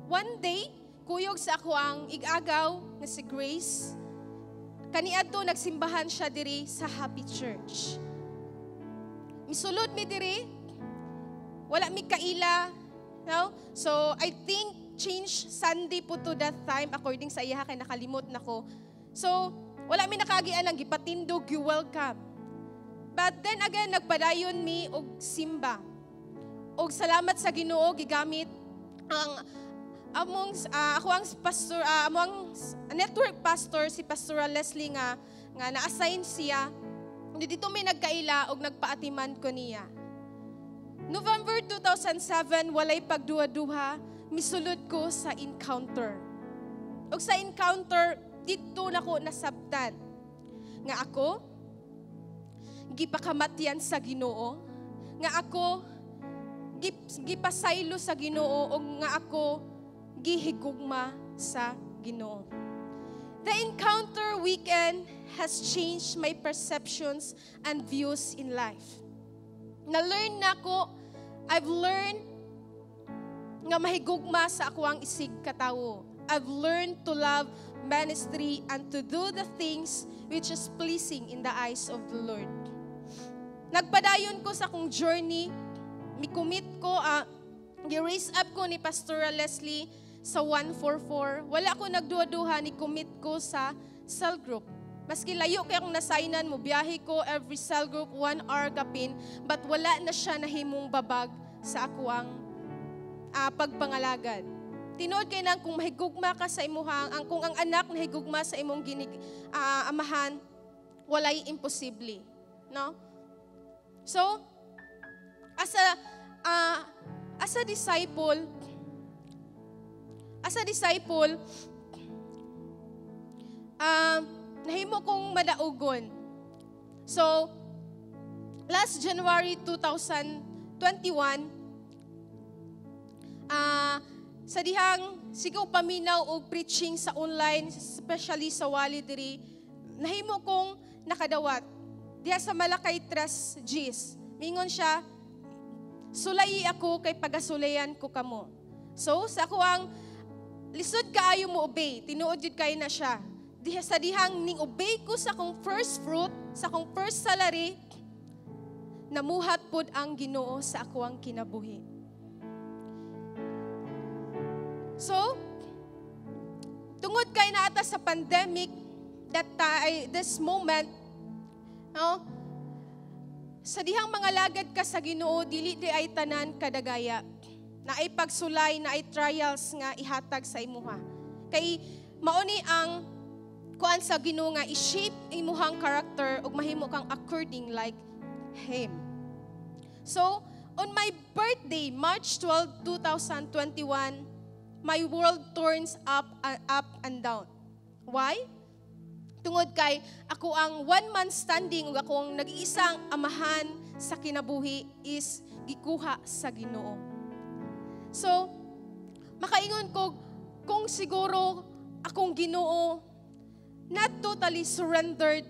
One day, kuyog sa ako ang igagaw nga si Grace. Kaniadto nagsimbahan siya diri sa Happy Church. Misulod mi diri, wala mi kaila, no? So I think change Sunday po to that time according sa iya kay nakalimot nako. So wala mi nakagian ang gipatindog, you welcome. But then again nagpadayon mi og simba. Og salamat sa Ginoo gigamit ang ako ang pastor, among network pastor si Pastor Leslie nga na-assign siya. Dito may nagkaila og nagpaatiman ko niya. November 2007 walay pagduha-duha, misulod ko sa encounter. Og sa encounter dito nako nasabtan nga ako gipakamatyan sa Ginoo, nga ako gipasaylo sa Ginoo og nga ako gihigugma sa Ginoo. The encounter weekend has changed my perceptions and views in life. Na-learn nako, I've learned nga mahigugma sa ako ang isig katawo. I've learned to love ministry and to do the things which is pleasing in the eyes of the Lord. Nagpadayon ko sa akong journey, mi-commit ko, gi-raise up ko ni Pastor Leslie sa 144. Wala ko nagduha-duha, ni-commit ko sa cell group. Maski layo kaya akong nasainan mo, biyahe ko every cell group, 1 hour kapin, but wala na siya nahimong babag sa ako ang pagpangalagad. Tinood kay nang kung mahigugma ka sa imuhang, kung ang anak nahigugma sa imong amahan, walay imposible. No? So, as a disciple, nahimo kong madaugon. So, last January 2021, sa dihang sigaw paminaw og preaching sa online, especially sa Wali diri, nahimo kong nakadawat. Diha sa Malakay Tres Gs. Mingon siya, sulayi ako kay pagasulayan ko kamo. So, sa ako ang lisod kaayo mo obey, tinuod jud kay na siya. Diha sa dihang ning obey ko sa akong first fruit, sa akong first salary, namuhat pod ang Ginoo sa ako ang kinabuhi. So, tungod kay naata sa pandemic, this moment, no? Sa dihang mga lagad ka sa Ginoo, dili di ay tanan kadagaya. Na ay pagsulay, na ay trials nga ihatag sa imuha. Kay mauni ang kuan sa Ginoo nga i-shape imuhang character ug mahimo kang according like Him. So, on my birthday, March 12, 2021, my world turns up and down. Why? Tungod kay ako ang 1 month standing ug ako ang nag-iisang amahan sa kinabuhi is gikuha sa Ginoo. So, makaingon ko kung siguro akong Ginoo not totally surrendered,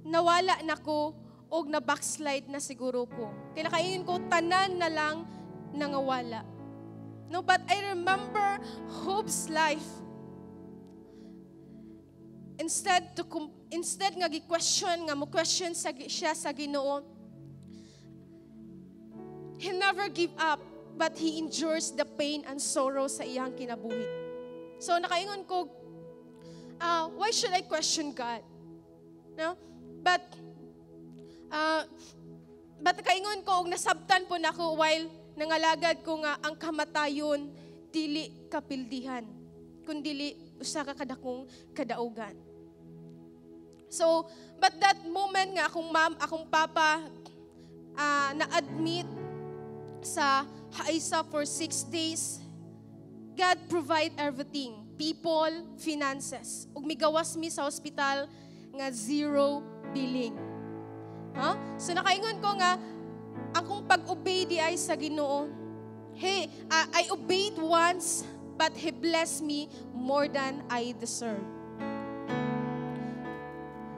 nawala na ko og na backslide na siguro ko. Kaya nakaingon ko tanan na lang nangawala. No, but I remember Hob's life. Instead nga gi-question nga mo question siya sa Ginoo. He never give up, but he endures the pain and sorrow sa iyang kinabuhi. So nakaingon ko, why should I question God? No? But nakaingon ko og nasabtan po nako while nangalagad ko nga ang kamatayon dili kapildihan, kundi usa ka kadakong kadaugan. So, but that moment nga akong mom, akong papa na-admit sa Haisa for 6 days, God provide everything. People, finances. Ug migawas mi sa hospital nga zero billing. So nakaingon ko nga, akong pag-obey di ay sa Ginoo. Hey, I obeyed once, but He blessed me more than I deserve.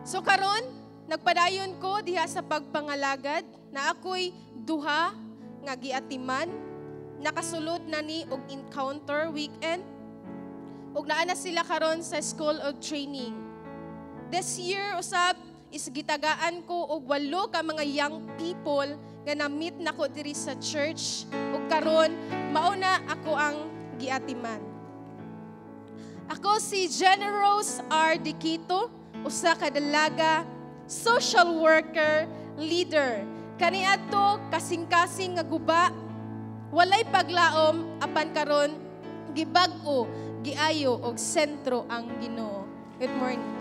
So karon, nagpadayon ko diha sa pagpangalagad na ako'y duha nga giatiman, nakasulod na ni og encounter weekend, ug naa na sila karon sa School of Training. This year, usab, is gitagaan ko og 8 ka mga young people nga na-meet na ko diri sa church. Ug karon, mauna ako ang giatiman. Ako si Generous R. Diquito, usa ka dalaga, social worker, leader. Kaniadto kasing-kasing nga guba, walay paglaom apan karon gibag-o, giayo og sentro ang Ginoo. Good morning.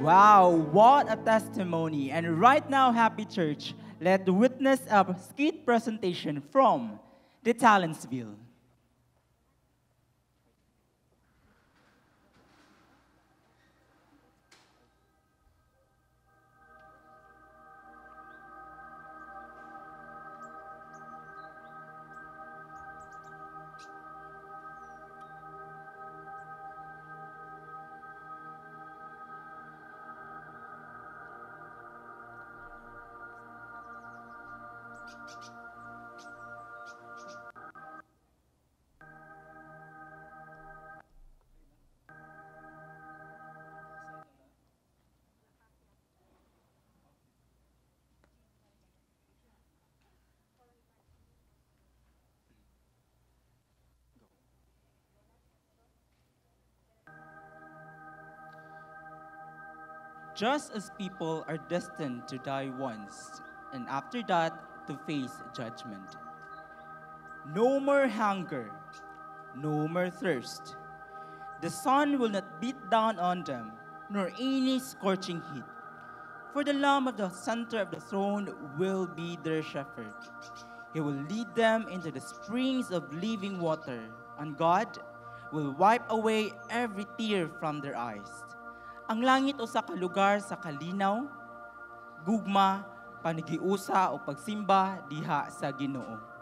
Wow, what a testimony. And right now, Happy Church, let witness a skit presentation from the Talentsville. Just as people are destined to die once, and after that, to face judgment. No more hunger, no more thirst. The sun will not beat down on them, nor any scorching heat. For the Lamb of the center of the throne will be their shepherd. He will lead them into the springs of living water, and God will wipe away every tear from their eyes. Ang langit usa ka lugar sa kalinaw, gugma, panigiusa o pagsimba diha sa Ginoo.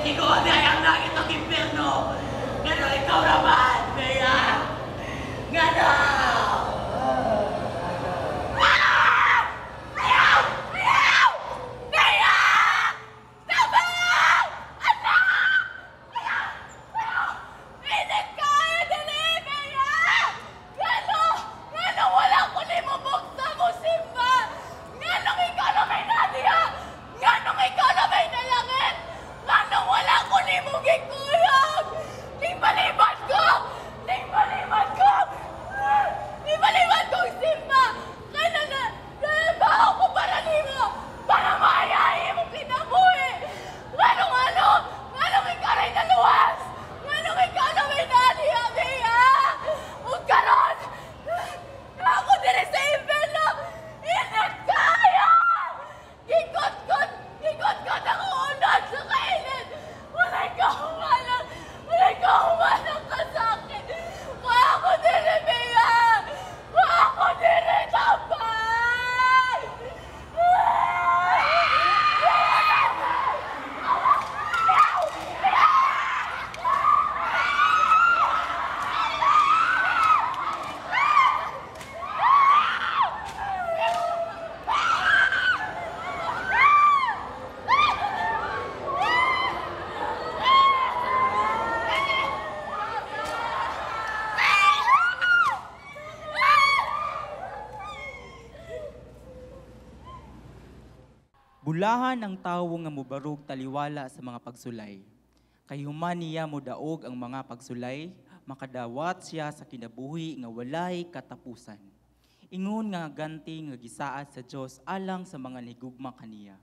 tinuod ay ang langit ang impyerno. Ngano ikaw naman, Bea? Ngano? Ayaw! Ayaw! Bea! Tama! Anak! Ayaw! Ayaw! Init ka! Dali, Bea! Ngano? Ngano wala ko ni mo buksa mo, Simba? Ngano ikaw na may Nadia? Ngano ikaw na may nalangit? Ngano wala ko ni mo gikuyog? Limbaliban ko! Limbaliban ko! Limbaliban ko, Simba! Kaya na, baho ko para nimo! Para maayahin mo kinabuhi! Ngano? Ngano ikaw rin naluwas? Ngano ikaw na may Nadia, Bea? Huwag karon! Ako din sa impyerno! Init kaya! Gikot-kot ako unod sa kainit! Wala'y kahumalang ka sa akin! Kaya ako din na Bea! Kaya ako din na tambay! Bulahan ang tawo nga mubarog taliwala sa mga pagsulay. Kay human niya mo daog ang mga pagsulay, makadawat siya sa kinabuhi nga walay katapusan. Ingon nga ganti nga gisaad sa Dios alang sa mga nigugma kaniya.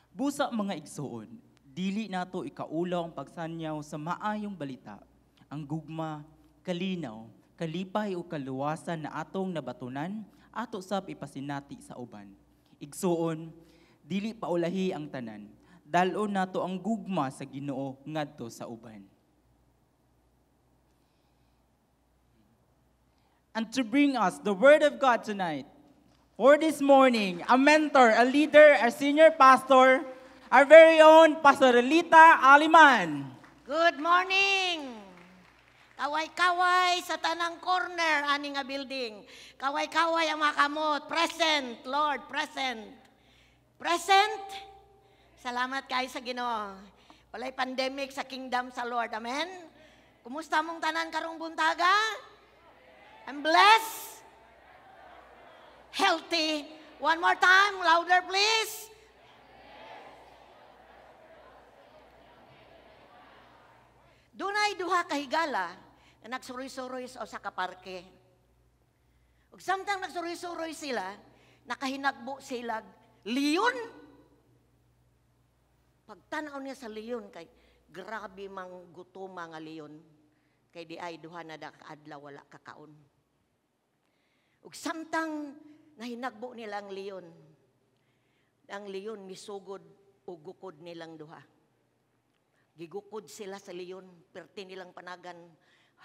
Busa mga igsoon, dili nato ikaulaw ang pagsanyaw sa maayong balita. Ang gugma, kalinaw, kalipay o kaluwasan na atong nabatunan, ato sab ipasinati sa uban. Igsoon, dili paulahi ang tanan. Dalon nato ang gugma sa Ginoo ngadto sa uban. And to bring us the word of God tonight, for this morning, a mentor, a leader, a senior pastor, our very own Pastor Lita Aliman. Good morning! Kaway-kaway sa tanang corner ani nga building. Kaway-kaway ang mga kamot. Present, Lord, present. Present. Salamat kayo sa Ginoo. Walay pandemic sa kingdom sa Lord. Amen? Kumusta mong tanan karong buntaga? I'm blessed. Healthy. One more time, louder please. Dunay duha ka higala na nagsuroy-suroy sa usa ka parke. Ug samtang nagsuroy-suroy sila, nakahinagbo sila leon. Pagtanaw niya sa leon kay grabe mang gutuma nga leon. Kay di ay duha na adlaw wala kakaon. Ug samtang nahinagbo nila ang leon misugod ug gukod nilang duha. Gigukod sila sa leon, perti nilang panagan.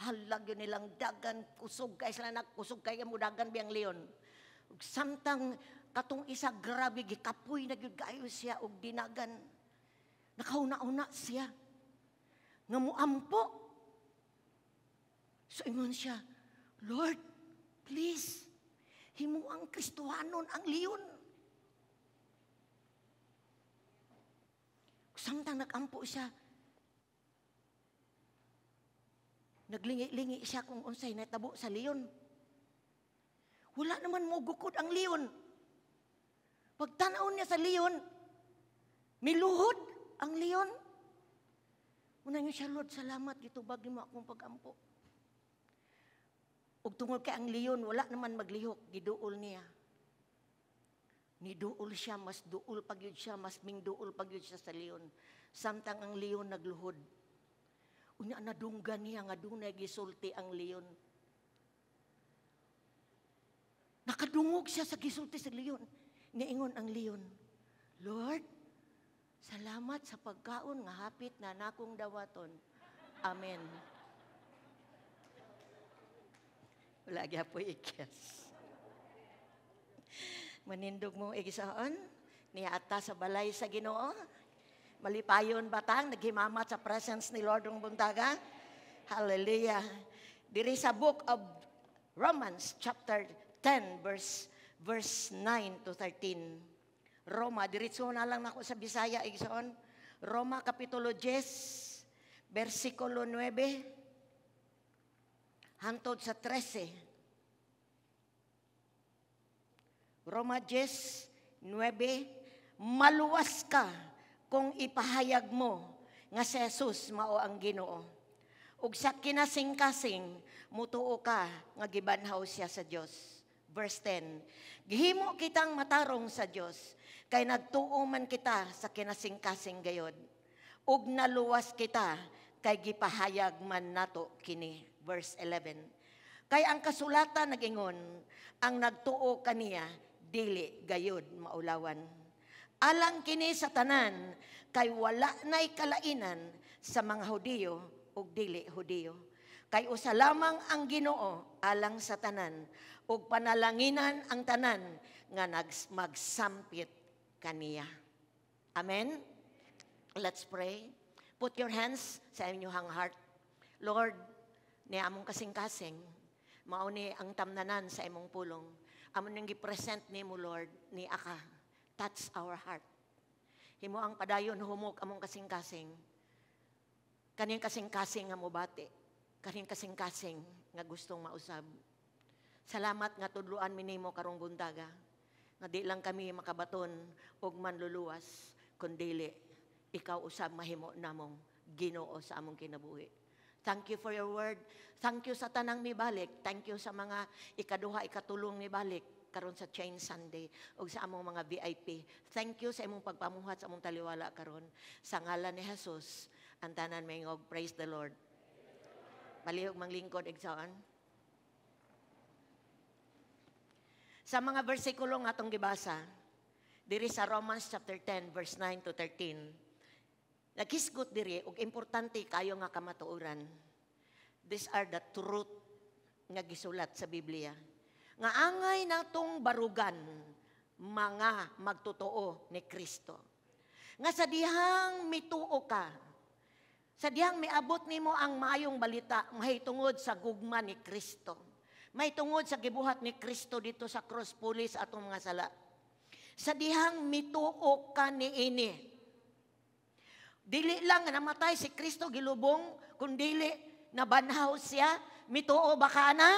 Halag yun nilang dagan, kusog kay sila nagkusog kay mo dagan biyang leon. Ug samtang katong isa grabe gikapoy na gyud kayo siya og dinagan. Nakauna-una siya. Nga muampo. So ingon siya, Lord, please, himuang Kristohanon ang leon. Samtang nagampo siya, naglingi-lingi siya kung unsay natabo sa leon. Wala naman mo gukod ang leon. Pagtanaw niya sa leon, miluhod ang leon. Una niyo siya, Lord, salamat, gitubag mo akong pagampo. Ug tungod kay ang leon, wala naman maglihok, giduol niya. Niduol siya, mas duol pagyud siya, mas mingduol pagyud siya sa leon. Samtang ang leon nagluhod. Unya nadunggan niya nga dunay gisulti ang leon. Nakadungog siya sa gisulti sa leon. Niingon ang leon, Lord, salamat sa pagkaon nga hapit na nakong dawaton. Amen. Wala gyapoy ikyas. Manindog mo igisaan, niya ata sa balay sa Ginoo. Malipayon batang, naghimamat sa presence ni Lord ng buntaga. Hallelujah. Diri sa book of Romans chapter 10 verse 9 to 13. Roma, diretso na lang nako sa Bisaya igsoon. Roma kapitulo 10 versikulo 9 hangtod sa 13. Roma 10:9, maluwas ka kung ipahayag mo nga si Jesus mao ang Ginoo. Ug sa kinasing-kasing mutuo ka nga gibanhaw siya sa Dios. Verse 10, gihimo kitang matarong sa Dios kay nagtuo man kita sa kinasing-kasing gayod. Ug naluwas kita kay gipahayag man nato kini. Verse 11, kay ang kasulatan nagingon, ang nagtuo kaniya dili gayud maulawan. Alang kini sa tanan kay wala nay kalainan sa mga Hudiyo ug dili Hudiyo. Kay usa lamang ang Ginoo alang sa tanan ug panalanginan ang tanan nga magsampit kaniya. Amen. Let's pray. Put your hands sa inyong heart. Lord, ni among kasing-kasing mao ni ang tamnanan sa imong pulong. Amon nang gi-present nimo Lord ni aka. Touch our heart. Himo ang padayon humok among kasing-kasing. Kaning kasing-kasing nga mobati. Kaning kasing-kasing nga gustong mausab. Salamat nga tudluan mi nimo karong buntaga. Nga di lang kami makabaton og manluluwas kundi ikaw usab mahimo namong Ginoo sa among kinabuhi. Thank you for your word. Thank you sa tanang mibalik. Thank you sa mga ikaduha, ikatulong mibalik karon sa Chain Sunday o sa among mga VIP. Thank you sa imong pagpamuhat sa among taliwala karon. Sa ngalan ni Jesus, ang tanan mayngog, praise the Lord. Palihog manglingkod igsoon. Sa mga bersikulo nga atong gibasa, diri sa Romans chapter 10 verse 9 to 13. Naghisgot diri ug importante kayo nga kamatuoran. These are the truth nga gisulat sa Biblia. Nga angay natong barugan mga magtotoo ni Kristo. Nga sa dihang mituo ka, sa dihang miabot nimo ang maayong balita mahitungod sa gugma ni Kristo. Mahitungod sa gibuhat ni Kristo dito sa cross pulis atong mga sala. Sa dihang mituo ka niini. Dili lang nga namatay si Kristo gilubong, kundili nabanhaw siya, mituo ba ka na?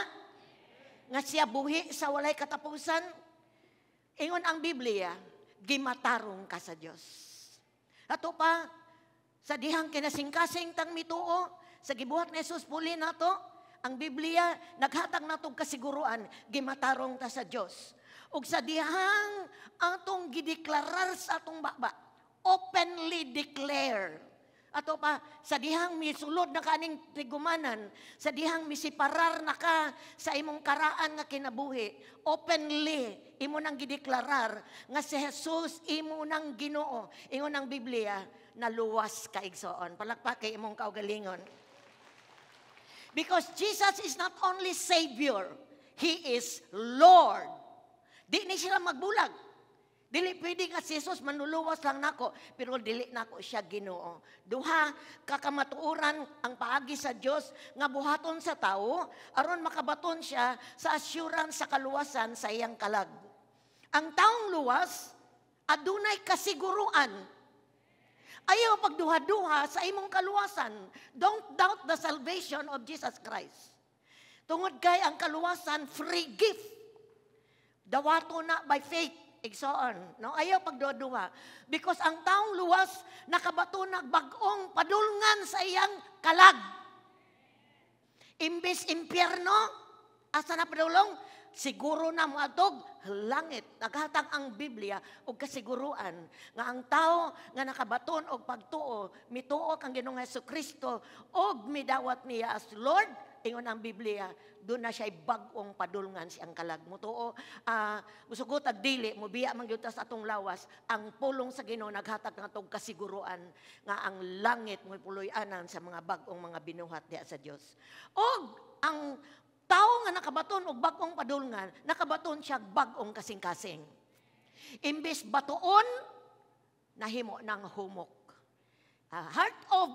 Nga siya buhi sa walay katapusan. Ingon ang Biblia, gimatarong ka sa Dios. Ato pa, sa dihang kinasing-kasing tang mituo, sa gibuhat ni Jesus puli nato, ang Biblia naghatag natong kasiguruan, gimatarong ta sa Dios. Ug sa dihang atong gideklarar sa atong baba, openly declare. Ato pa, sa dihang misulod na kaning tigumanan, sa dihang misiparar na ka sa imong karaan nga kinabuhi, openly, imo nang gideklarar nga si Jesus imo nang Ginoo. Ingon ang Biblia, naluwas ka igsoon. Palakpak kay imong kaugalingon. Because Jesus is not only Savior, He is Lord. Di ni sila magbulag. Dili pwede nga si Jesus manluluwas lang nako, pero dili nako siya Ginoo. Duha kakamatuoran ang paagi sa Dios nga buhaton sa tao aron makabaton siya sa assurance sa kaluwasan sa iyang kalag. Ang taong luwas adunay kasiguruan. Ayaw pagduha-duha sa imong kaluwasan. Don't doubt the salvation of Jesus Christ. Tungod kay ang kaluwasan free gift. Dawato na by faith. Igsoon, no? Ayaw pagduha-duha. Because ang taong luwas nakabato nagbag-ong padulngan sa iyang kalag. Imbis impyerno, asa na padulong? Siguro na moadtog langit. Naghatag ang Biblia og kasiguruan nga ang tao nga nakabaton og pagtuo, mituo kang Ginoong Hesukristo og midawat niya as Lord, ingon ang Biblia, doon na siya bag-ong padulngan siyang kalag. Mutuo, musugot ag dili, mubiya man gyud ta sa atong lawas, ang pulong sa Ginoo naghatag natong kasiguruan nga ang langit mo'y puloy-anan sa mga bag-ong mga binuhat diha sa Dios. Og ang tao nga nakabaton og bag-ong padulngan, nakabaton siya bag-ong kasing-kasing. Imbes batuon, nahimo ng humok. Heart of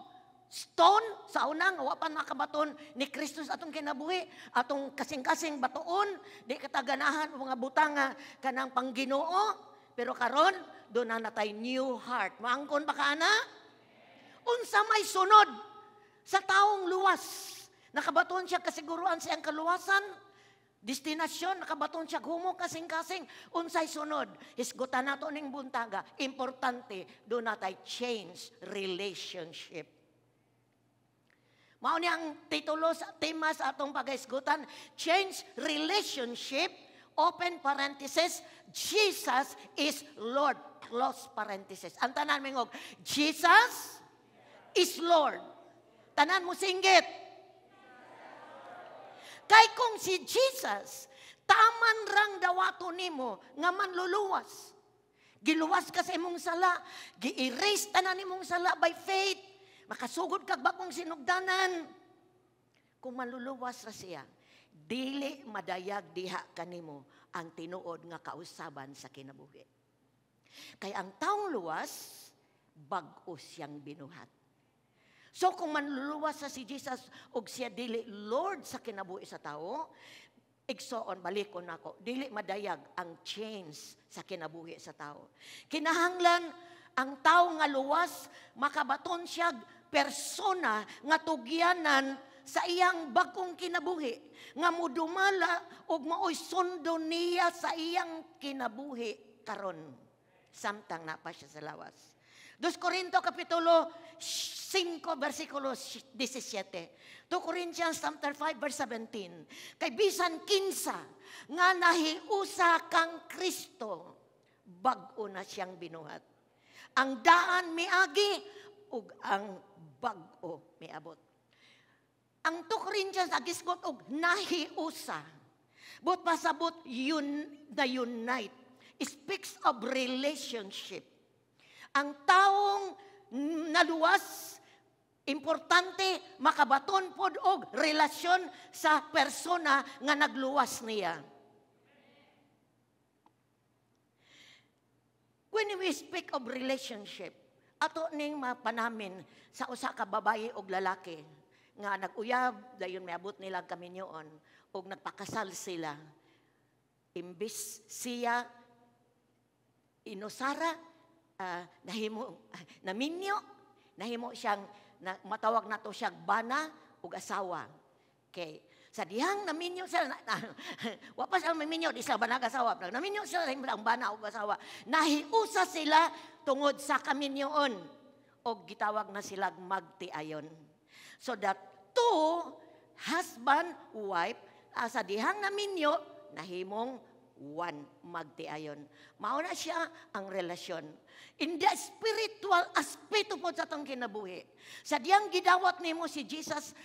stone sa unang wa pa nakabaton ni Kristus atong kinabuhi, atong kasing-kasing batuon, di kataganahan mga butanga kanang pangginoo, pero karon do na natay new heart. Maangkon ba ka ana? Unsa may sunod sa taong luwas? Nakabaton siya kasiguruan sa iyang kaluwasan, destinasyon, nakabaton siya humo kasing-kasing. Unsay sunod? Hisgutan nato ning buntaga. Importante, do natay change relationship. Mao ni ang titulo sa tema sa atong pagaisgutan, change relationship, open parenthesis, Jesus is Lord, close parenthesis. Ang tanan mingog, Jesus is Lord. Tanan mo singgit. Kay kung si Jesus, taman rang dawato nimo nga manluluwas. Giluwas ka sa imong sala, gi-erase tanan imong sala by faith. Makasugod kag bakong sinugdanan. Kung manluluwas ra siya, dili madayag diha kanimo ang tinuod nga kausaban sa kinabuhi. Kay ang taong luwas, bag-o siyang binuhat. So kung manluluwas sa si Jesus og siya dili Lord sa kinabuhi sa tao, igsoon, balikon ako, dili madayag ang change sa kinabuhi sa tao. Kinahanglan ang tao nga luwas, makabaton siya persona nga tugyanan sa iyang bagong kinabuhi, nga mudumala og maoy sundo niya sa iyang kinabuhi karon samtang napa siya sa lawas. 2 Corinto kapitulo 5 versikulo 17. 2 Corinthians chapter 5 verse 17. Kay bisan kinsa nga nahiusa kang Kristo, bag-o na siyang binuhat. Ang daan miagi ug ang bag-o miabot. Ang 2 Corinthians agisgot og nahiusa. But pasabot yun the unite. It speaks of relationship. Ang taong naluwas, importante makabaton pod og relasyon sa persona nga nagluwas niya. When we speak of relationship, ato ning mapanamin sa usa ka babae og lalaki nga nag-uyab, dayon miabot nila kaminyoon og nagpakasal sila. Imbis siya inusara, nahimo siyang matawag nato siyang bana ug asawa. Okay. Sa dihang naminyo sila, wapas ang maminyo, di sila banag asawa. Naminyo sila ang bana o asawa. Nahiusa sila tungod sa kaminyoon. O gitawag na sila magtiayon. So that two, husband, wife, sa dihang naminyo, nahimong one, magtiayon. Mauna siya ang relasyon. In the spiritual aspect po sa itong kinabuhi. Sa diyang gidawat nimo si Jesus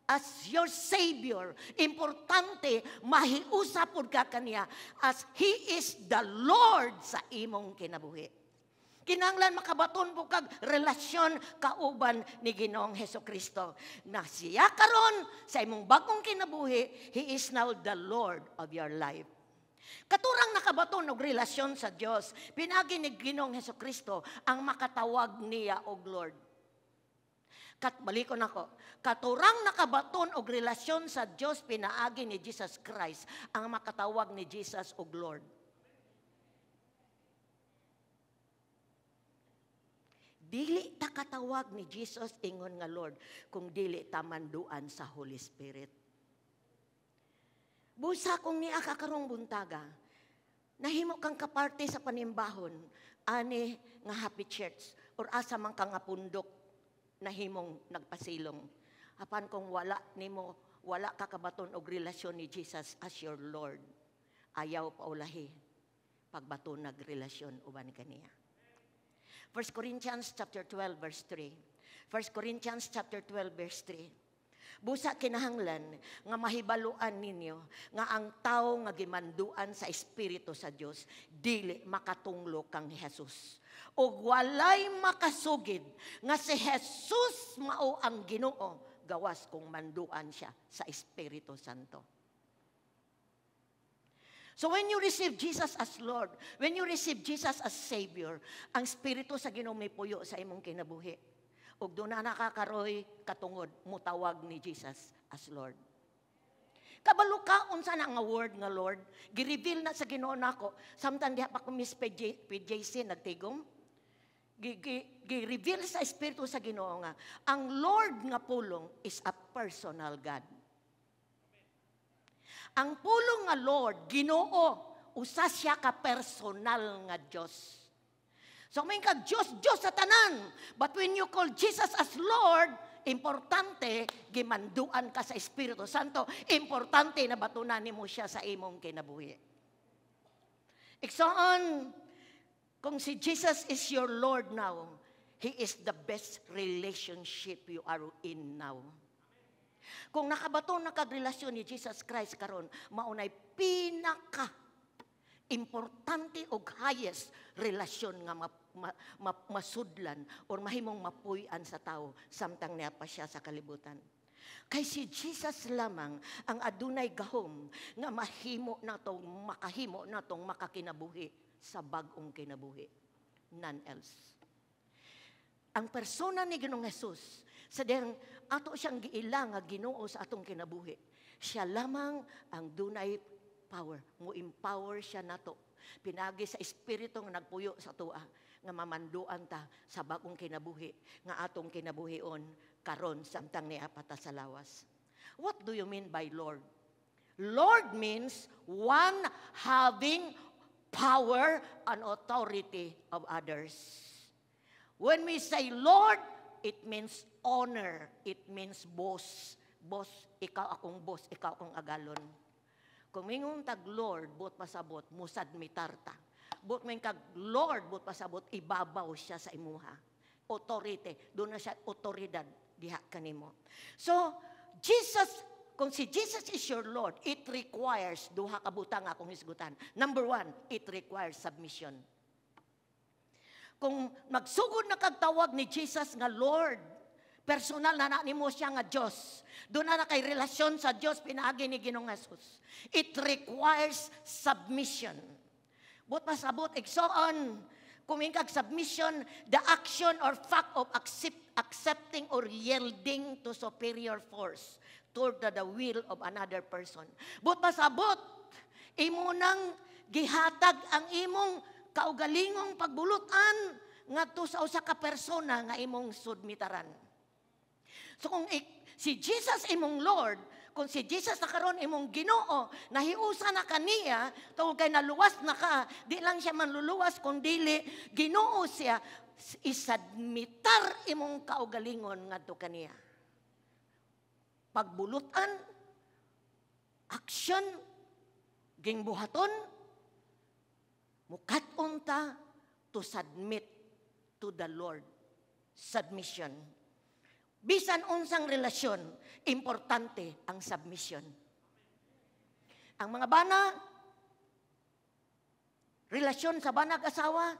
as your Savior, importante, mahiusa po ka kaniya as He is the Lord sa imong kinabuhi. Kinanglan makabaton po kag relasyon kauban ni Ginoong Hesukristo. Na siya karon sa imong bagong kinabuhi, He is now the Lord of your life. Katurang nakabaton og relasyon sa Dios, pinagi ni Ginoong Hesukristo ang makatawag niya og Lord. Balikon ako, katurang nakabaton og relasyon sa Dios, pinaagi ni Jesus Christ ang makatawag ni Jesus og Lord. Dili ta katawag ni Jesus ingon nga Lord kung dili ta manduan sa Holy Spirit. Busa kung niya kakarong buntaga, nahimo kang kaparte sa panimbahon, ani nga happy church, or asa man kang nga pundok, nahimong nagpasilong. Apan kung wala ka kabaton og relasyon ni Jesus as your Lord, ayaw paulahi pagbaton nagrelasyon uban kaniya. 1 Corinthians chapter 12 verse 3. 1 Corinthians chapter 12 verse 3. Busa kinahanglan nga mahibaluan ninyo nga ang tao nga gimanduan sa espiritu sa Dios dili makatunglo kang Jesus. O walay makasugid nga si Jesus mao ang Ginoo gawas kung manduan siya sa Espiritu Santo. So when you receive Jesus as Lord, when you receive Jesus as Savior, ang Espiritu sa Ginoo may puyo sa imong kinabuhi. Ug doon na nakakaroy katungod, mutawag ni Jesus as Lord. Kabalo ka, unsa na nga word nga Lord, gi-reveal na sa Ginoo nako. Samtang diha pa ko Miss PJC nagtigom, gi-reveal sa Espiritu sa Ginoo nga, ang Lord nga pulong is a personal God. Ang pulong nga Lord, Ginoo, usa siya ka personal nga Dios. So may ka Dios sa tanan. But when you call Jesus as Lord, importante gimanduan ka sa Espiritu Santo. Importante na batunan nimo siya sa imong kinabuhi. Iksoon, kung si Jesus is your Lord now, He is the best relationship you are in now. Kung nakabato na kagrelasyon ni Jesus Christ karon, maunay pinaka importante o highest relasyon nga masudlan o mahimong mapuy-an sa tao samtang niya pa siya sa kalibutan. Kay si Jesus lamang ang adunay gahom nga makahimo natong makakinabuhi sa bag-ong kinabuhi. None else. Ang persona ni Ginoong Jesus, sa diyang ato siyang giila nga Ginoo sa atong kinabuhi, siya lamang ang dunay power. Mo-empower siya nato. Pinagi sa Espiritu nga nagpuyo sa tua, nga mamanduan ta sa bagong kinabuhi, nga atong kinabuhion karon samtang niapata sa lawas. What do you mean by Lord? Lord means one having power and authority of others. When we say Lord, it means honor. It means boss. Boss, ikaw akong boss, ikaw akong agalon. Kung mingon tag Lord, buot pasabot, musad mitarta. Buot may kag Lord, buot pasabot, ibabaw siya sa imuha. Authority, doon na siya otoridad, diha kanimo. So, kung si Jesus is your Lord, it requires, duha ka butang akong hisgutan. Number 1, it requires submission. Kung magsugod na kagtawag ni Jesus nga Lord, personal na nimo siya nga Diyos. Doon na kay relasyon sa Diyos, pinaagi ni Ginoong Jesus. It requires submission. But pasabot, igsoon, kumingkag submission, the action or fact of accepting or yielding to superior force toward the will of another person. But pasabot, imo nang gihatag ang imong kaugalingong pagbulutan ngadto sa usa ka persona nga imong sudmitaran. So kung si Jesus imong Lord, kung si Jesus na karon imong Ginoo, nahiusa na kaniya, tungod kay naluwas na ka, di lang siya manluluwas kundi Ginoo siya, isadmitar imong kaugalingon ngadto kaniya. Pagbulutan, action, gingbuhaton, mukat-on ta to submit to the Lord. Submission. Bisan unsang relasyon, importante ang submission. Ang mga bana, relasyon sa banag asawa,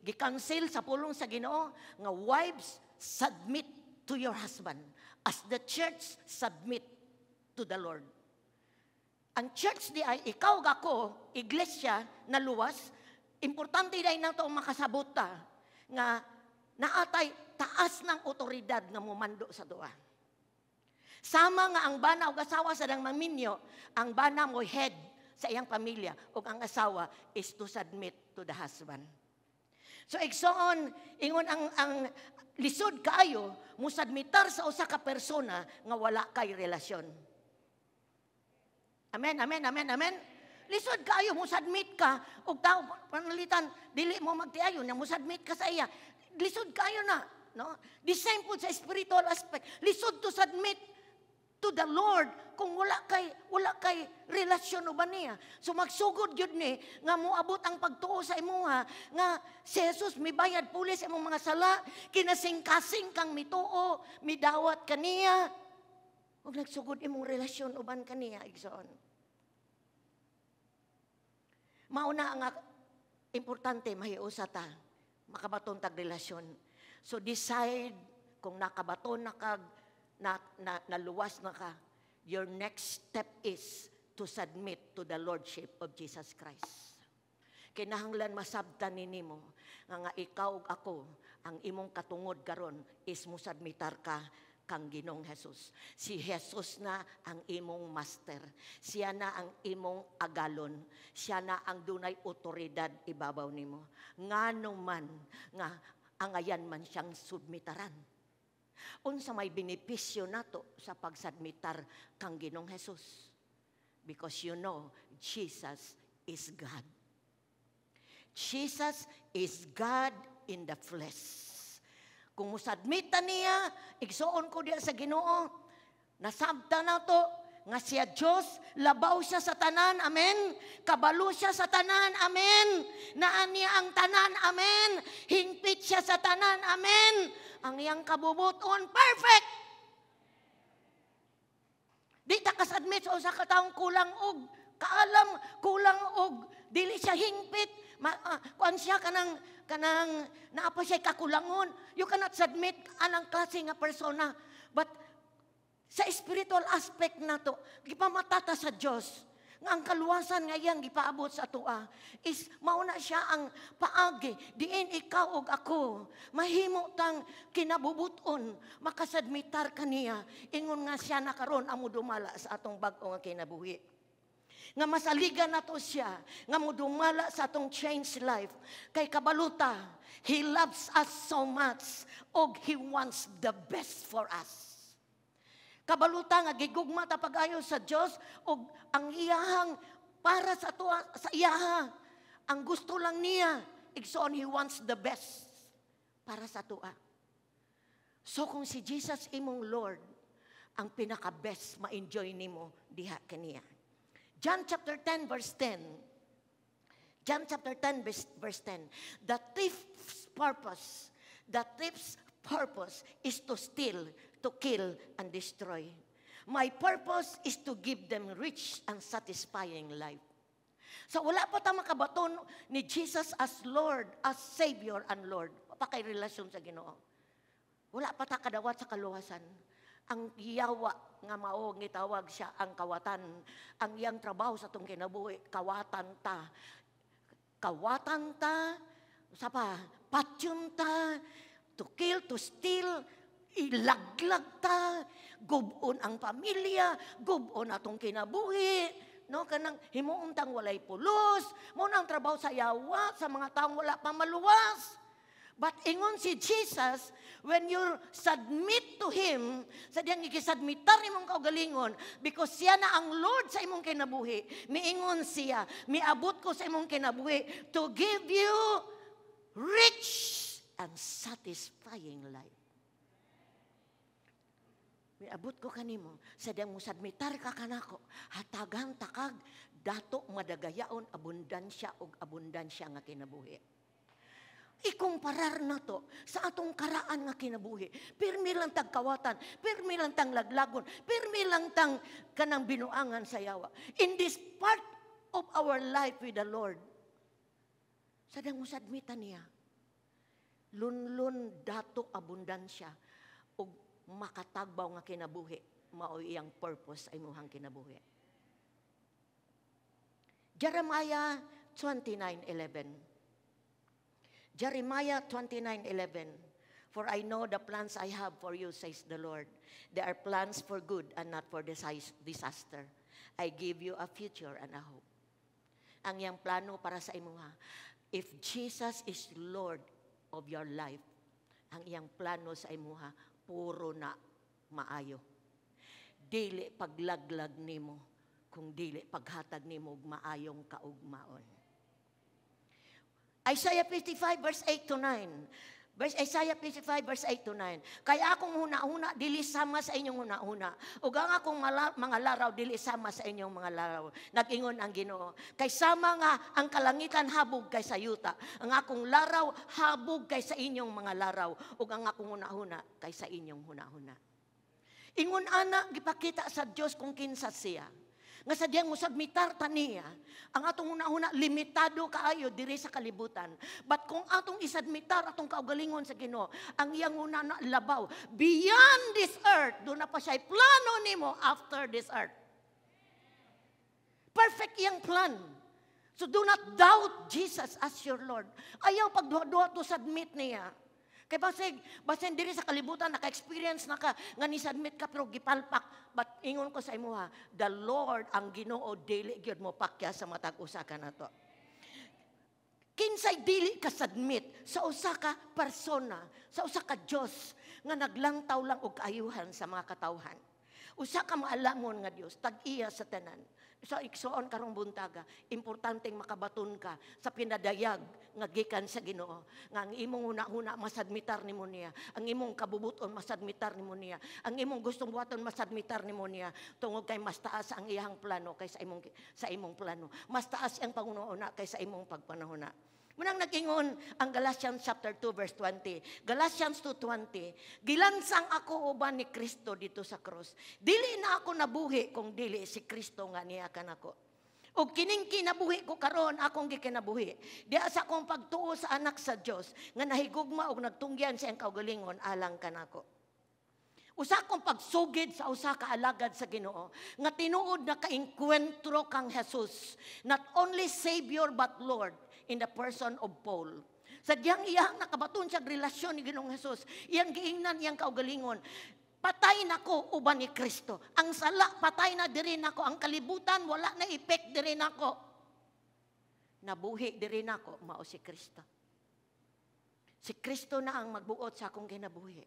gi-cancel sa pulong sa Ginoo nga wives, submit to your husband as the church submit to the Lord. Ang church di ay ikaw gako, iglesia na luwas, importante dahil na ito makasabot ta nga naatay taas ng otoridad nga mumando sa doa. Sama nga ang bana o asawa sa dang maminyo, ang bana mo head sa iyang pamilya o ang asawa is to submit to the husband. So igsoon, ingon ang lisod kaayo, musadmitar sa usa ka persona nga wala kay relasyon. Amen, amen, amen, amen. Lisod kaayo, musadmit ka, og tao panalitan, dili mo magtiayon, na musadmit ka sa iya. Lisod kayo na, no? The same po sa spiritual aspect. Lisod to submit to the Lord kung wala kay relasyon uban niya. So magsugod yun ni nga moabot ang pagtuo sa imuha nga si Jesus mibayad puli sa imong mga sala, kinasing-kasing kang mituo, midawat kaniya. Ug nagsugod imong relasyon uban kaniya igsoon. Mauna ang importante mahiusa ta makabaton tag relasyon. So decide kung nakabaton na kag naluwas na ka, your next step is to submit to the Lordship of Jesus Christ. Kinahanglan masabtan nimo nga ikaw ug ako ang imong katungod karon is musabmitar ka kang Ginoong Hesus. Si Jesus na ang imong master. Siya na ang imong agalon. Siya na ang dunay otoridad ibabaw nimo. Nganong man nga angayan man siyang submitaran. Unsa may benepisyo nato sa pagsubmitar kang Ginoong Hesus? Because you know, Jesus is God. Jesus is God in the flesh. Kung musadmitan niya, igsuon ko diya sa Ginoo, nasabta na to, nga siya Diyos, labaw siya sa tanan, amen. Kabalo siya sa tanan, amen. Naan niya ang tanan, amen. Hingpit siya sa tanan, amen. Ang iyang kabubuton, perfect. Di ta kasadmit sa usa ka taong kulang og kaalam, kulang og dili siya hingpit. Kuan siya kanang naapa siya kakulangon. You cannot submit anang klase nga persona. But sa spiritual aspect na to, gipamatata sa Diyos, nga ang kaluwasan nga iyang gipaabot sa tua, is mauna siya ang paagi, diin ikaw og ako, mahimo tang kinabubuton, makasadmitar kaniya, ingon nga siya na karon amo dumala sa atong bag-o nga kinabuhi. Nga masaligan nato siya, nga mudumala sa atong change life. Kay kabaluta, He loves us so much, og He wants the best for us. Kabaluta nga gigugma ta pag-ayo sa Dios og ang iyahang para sa tuwa sa iyaha. Ang gusto lang niya, igsoon He wants the best para sa tuwa. So kung si Jesus imong Lord, ang pinaka-best ma-enjoy nimo diha kaniya. John chapter 10 verse 10. John chapter 10 verse 10. The thief's purpose is to steal, to kill, and destroy. My purpose is to give them rich and satisfying life. So wala pa ta makabaton ni Jesus as Lord, as Savior and Lord. Pakay relasyon sa Ginoo. Wala pa ta kadawat sa kaluwasan. Ang giyawa nga mao gitawag siya ang kawatan. Ang iyang trabaho sa tong kinabuhi, kawatan ta. Kawatan ta, sapa, patyum ta, to kill, to steal, ilaglag ta, gubon ang pamilya, gubon atong kinabuhi, no, kanang himuon tang walay pulos, mo nang trabaho sa yawa, sa mga taong wala pa maluwas. But ingon si Jesus, when you submit to Him, sa diyang ikisubmitar imong kaugalingon, because siya na ang Lord sa imong kinabuhi, miingon siya, miabot ko sa imong kinabuhi, to give you rich and satisfying life. Miabot ko kanimo, sa diyang musubmitar ka kanako, hatagan takag, dato madagayaon, abundansya o abundansya nga kinabuhi. Ikumparar na to sa atong karaan nga kinabuhi. Pirmi lang tag kawatan, pirmi lang tang laglagon, pirmi lang tang kanang binuangan sa yawa. In this part of our life with the Lord, sadang musadmitan niya, lunlun dato abundansya o makatagbaw nga kinabuhi, mao iyang purpose ay muhang kinabuhi. Jeremiah 29:11. Jeremiah 29:11. For I know the plans I have for you, says the Lord. They are plans for good and not for disaster. I give you a future and a hope. Ang iyang plano para sa imuha. If Jesus is Lord of your life, ang iyang plano sa imuha, puro na maayo. Dili paglaglag nimo, kung dili paghatag nimo og maayong kaugmaon. Isaiah 55 verse 8 to 9. Isaiah 55 verse 8 to 9. Kaya akong huna-huna, dili sama sa inyong huna-huna. Ug ang akong mga laraw, dili sama sa inyong mga laraw. Nag-ingon ang Ginoo. Kay sama nga ang kalangitan habog kay sa yuta. Ang akong laraw, habog kay sa inyong mga laraw. Ug ang akong huna-huna, kay sa inyong huna-huna. Ingon ana, gipakita sa Dios kung kinsa siya. Nga sa diyang musabmitar taniya, ang atong una-una, limitado kaayo diri sa kalibutan. But kung atong isadmitar, atong kaugalingon sa Ginoo, ang iyang una na labaw, beyond this earth, doon na pa siya plano nimo after this earth. Perfect iyang plan. So do not doubt Jesus as your Lord. Ayaw pagduha-duha to submit niya. Kay basig diri sa kalibutan naka-experience nga ni-submit ka pero gipalpak. But ingon ko sa imuha, the Lord ang Ginoo dili gyud mo pakya sa matag usa ka nato. Kinsay dili ka submit sa usa ka persona, sa usa ka Dios nga naglangtaw lang og kaayuhan sa mga katawhan. Usa ka maalamon nga Dios, tag-iya sa tanan. So igsuon karong buntaga, importanteng makabaton ka sa pinadayag nga gikan sa Ginoo. Nga ang imong huna-huna masadmitar nimo niya, ang imong kabubuton masadmitar nimo niya, ang imong gustong buhaton masadmitar nimo niya tungod kay mas taas ang iyang plano kaysa sa imong plano. Mas taas ang pangunahuna kaysa imong pagpanahona. Munang nag-ingon ang Galatians chapter 2 verse 20. Galatians 2:20. Gilansang ako uban ni Kristo dito sa cross. Dili na ako nabuhi kung dili si Kristo nga niya kanako. O kining kinabuhi ko karon akong gikinabuhi. Diya sa akong pagtuo sa anak sa Dios nga nahigugma og nagtungyan sa iyang kaugalingon alang kanako. Usa kong pagsugid sa usa ka alagad sa Ginoo nga tinuod na kaengkwentro kang Jesus, not only Savior but Lord, in the person of Paul. Sadyang iyang nakabaton siya relasyon ni Ginoong Jesus. Iyang giingnan, iyang kaugalingon. Patay nako uban ni Kristo. Ang sala, patay na diri nako. Ang kalibutan, wala na effect diri nako. Nabuhi diri nako, mao si Kristo. Si Kristo na ang magbuot sa akong kinabuhi.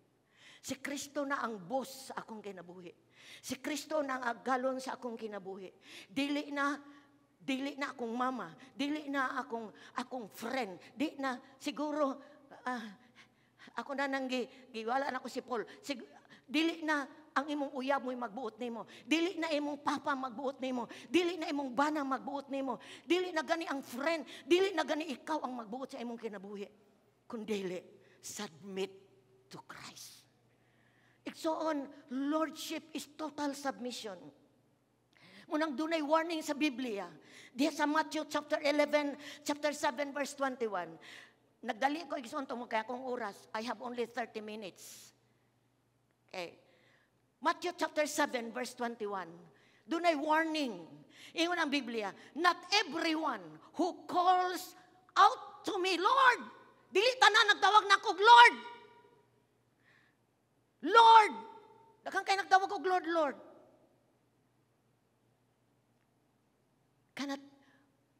Si Kristo na ang boss sa akong kinabuhi. Si Kristo na ang agalon sa akong kinabuhi. Dili na akong mama, dili na akong friend, di na siguro ako na nang giwala na ko si Paul. Dili na ang imong uyab mo'y magbuot nimo. Dili na imong papa magbuot nimo. Dili na imong bana magbuot nimo. Dili na gani ang friend, dili na gani ikaw ang magbuot sa imong kinabuhi. Kundi submit to Christ. Igsoon, lordship is total submission. Munang dunay warning sa Biblia. Diya sa Matthew chapter 11, chapter 7, verse 21. Nagdali ko igsoon mo kaya kung oras. I have only 30 minutes. Okay. Matthew chapter 7, verse 21. Dunay warning. Ingon ang Biblia, not everyone who calls out to me, Lord. Dili tanan nagtawag na kog Lord. Lord. Daghang kay nagtawag og Lord, Lord.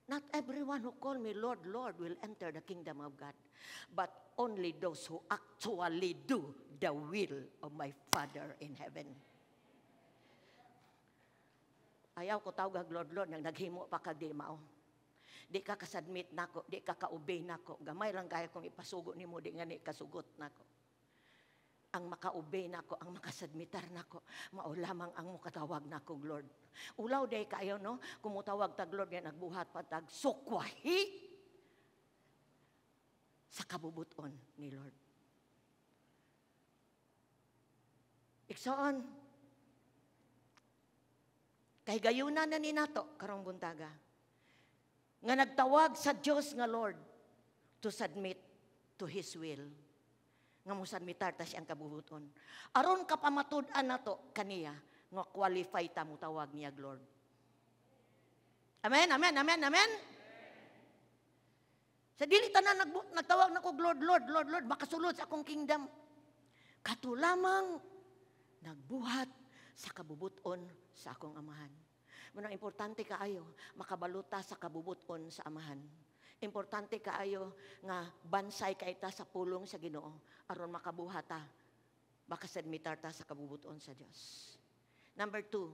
Not everyone who call me Lord, Lord will enter the kingdom of God. But only those who actually do the will of my Father in heaven. Ayaw ko tawag Lord, Lord, nang naghimo pa ka di mao. Di ka kasadmit nako, di ka kaubay nako. Gamay lang kaya kung ipasugo nimo di nga ni kasugot nako. Ang makaubay nako, ang makasadmitar nako, mao lamang ang mukatawag nako Lord. Ulaw day kayo no, kumutawag tag Lord nga nagbuhat patag sukwahi sa kabubuton ni Lord. Iksoon, kay gayuna na ni nato karong buntaga nga nagtawag sa Dios nga Lord to submit to His will. Nga musadmitar ta siyang kabubuton. Aron kapamatud-an nato kaniya nga qualify ta mo tawag niya Lord. Amen, amen, amen, amen. Sa dili tanan nagtawag nako Lord, Lord, Lord, Lord, makasulod sa akong kingdom. Kato lamang nagbuhat sa kabubuton sa akong amahan. Muna importante kaayo makabaluta sa kabubuton sa amahan. Importante kaayo nga bansay kay ta sa pulong sa Ginoo aron makabuhat ta makasadmitar ta sa kabubuton sa Dios. Number two,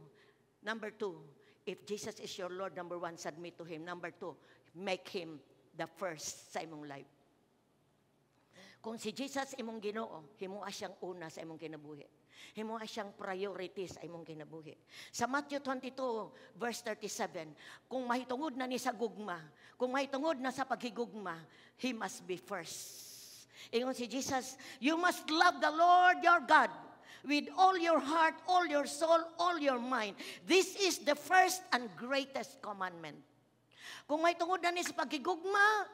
if Jesus is your Lord, number one, submit to Him. Number two, make Him the first sa imong life. Kung si Jesus imong Ginoo, himua siyang una sa imong kinabuhi. Himua siyang priority sa imong kinabuhi. Sa Matthew 22, verse 37, kung mahitungod na ni sa gugma, kung mahitungod na sa paghigugma, He must be first. Ingon si Jesus, you must love the Lord your God with all your heart, all your soul, all your mind. This is the first and greatest commandment. Kung may tungod na ni sa paghigugma,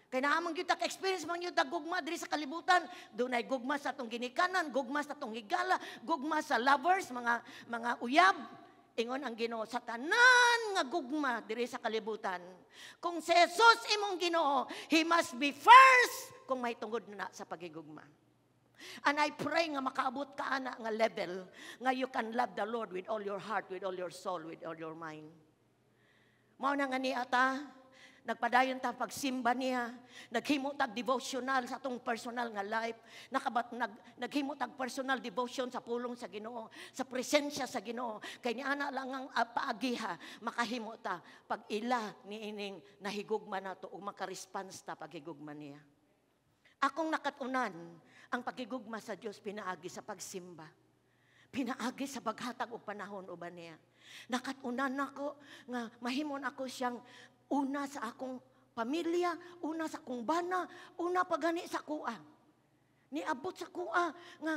kaya naamang yun ka-experience man yun gugma diri sa kalibutan, doon ay gugma sa itong ginikanan, gugma sa itong higala, gugma sa lovers, mga uyab, Ingon ang Ginoo sa tanan nga gugma diri sa kalibutan. Kung si Jesus imong Ginoo, He must be first kung may tungod na sa pagigugma. And I pray nga makaabot ka ana nga level nga you can love the Lord with all your heart, with all your soul, with all your mind. Mao na nga niya ta, nagpadayon ta pagsimba niya, naghimo tag devotional sa atong personal nga life, naghimo tag personal devotion sa pulong sa Ginoo, sa presensya sa Ginoo. Kay niana lang ang paagiha makahimo ta pag ila niining nahigugma nato o maka-response ta paghigugma niya. Akong nakatunan, ang pagigugma sa Dios pinaagi sa pagsimba. Pinaagi sa paghatag og panahon uban niya. Nakatunan nako nga mahimon ako siyang una sa akong pamilya, una sa akong bana, una pagani sa kuha. Niabot sa kuha nga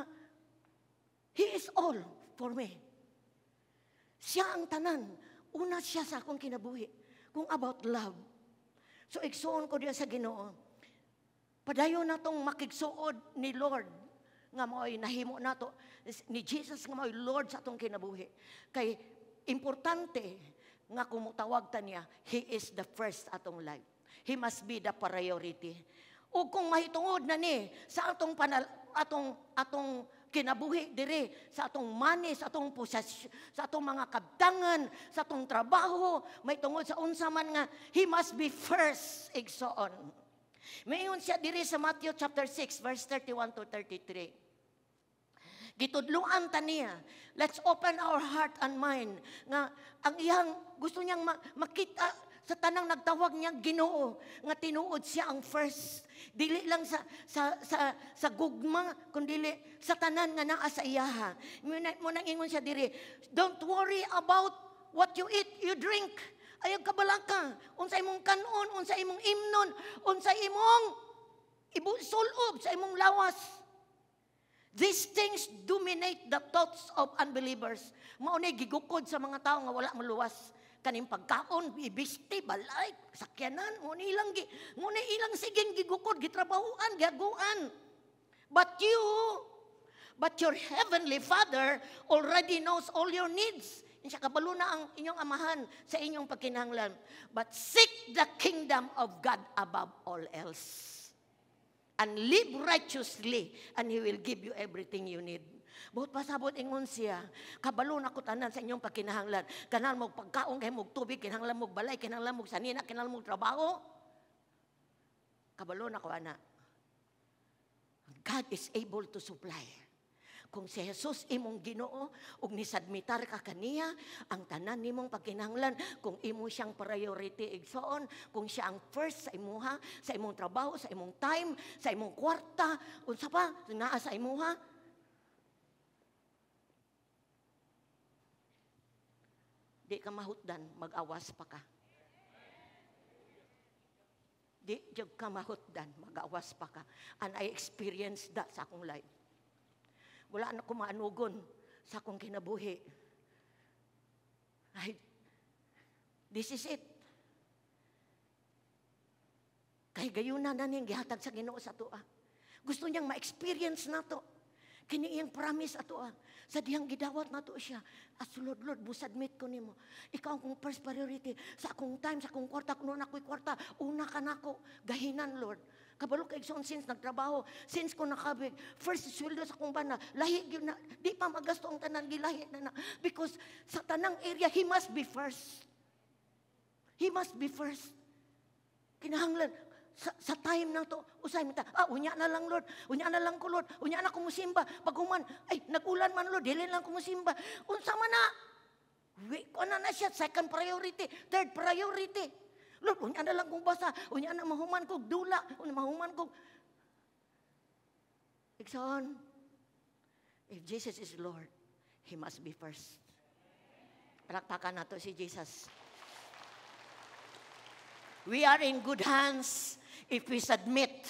He is all for me. Siya ang tanan. Una siya sa akong kinabuhi. Kung about love. So igsuon ko diya sa Ginoo. Padayon natong makigsuod ni Lord nga mao'y nahimo nato ni Jesus nga mao'y Lord sa atong kinabuhi. Kay importante nga kumutawag ta niya, He is the first atong life. He must be the priority. O kung mahitungod na ni sa atong atong kinabuhi diri sa atong money, sa atong posasyon, sa atong mga kabtangan, sa atong trabaho, mahitungod sa unsa man nga He must be first igsoon. Mayon siya diri sa Matthew chapter 6 verse 31 to 33. Gitudluan ta niya. Let's open our heart and mind nga ang iyang gusto niyang makita sa tanang nagtawag niya Ginoo nga tinuod siya ang first. Dili lang sa gugma kundi sa tanan nga naa sa iyaha. Mo nang ingon siya diri, don't worry about what you eat, you drink. Ayaw kabalaka, unsay imong kanon, unsay imong imnon, unsay imong sulob sa imong lawas. These things dominate the thoughts of unbelievers. Maunay gigukod sa mga tao nga wala maluwas. Kaning pagkaon, ibisti, balay, sakyanan, muna ilang siging gigukod, gitrabahuan, giaguan. But your heavenly Father already knows all your needs. Siya kabalo na ang inyong amahan sa inyong pagkinahanglan. But seek the kingdom of God above all else. And live righteously, and He will give you everything you need. Buot pasabot ingon siya, kabalo na ko tanan sa inyong pagkinahanglan. Kanang mo pagkaon, kay mo tubig, kinahanglan mo balay, kinahanglan mo sanina, kinahanglan mo trabaho. Kabalo na ko ana. God is able to supply. Kung si Jesus imong Ginoo ug nisadmitar ka kaniya, ang tanan nimong pagkinahanglan, kung imo siyang priority igsoon, kung siya ang first sa imuha, sa imong trabaho, sa imong time, sa imong kwarta, unsa pa naa sa imuha, di ka mahutdan, mag-awas pa ka. Di jud ka mahutdan, mag-awas pa ka. And I experienced that sa akong life. Wala na ko maanugon sa akong kinabuhi. This is it. Kay gayuna na niyang gihatag sa Ginoo sa atoa. Gusto niyang ma-experience na to. Kini iyang promise atoa. Sa dihang gidawat na to siya. Lord, busabmit ko nimo. Ikaw ang first priority. Sa akong time, sa akong kwarta, kung noon ako'y kwarta, una ka na ako. Gahinan, Lord. Kabalo kay igsoon since nagtrabaho, since ko nakabig, first sweldo sa akong bana, lahi gyud na, di pa magasto ang tanan gilahi na. Because sa tanang area, He must be first. He must be first. Kinahanglan, sa time na to, usay mo ta, unya na lang Lord, unya na lang ko Lord, unya na ko musimba. Pag human, nagulan man Lord, dili lang ko musimba. Unsa man na, ko na siya, second priority, third priority. Lord, unya na lang kong basa, unya na mahuman kong dula, unya mahuman kong... Ikson, if Jesus is Lord, He must be first. Palakpakan nato si Jesus. We are in good hands if we submit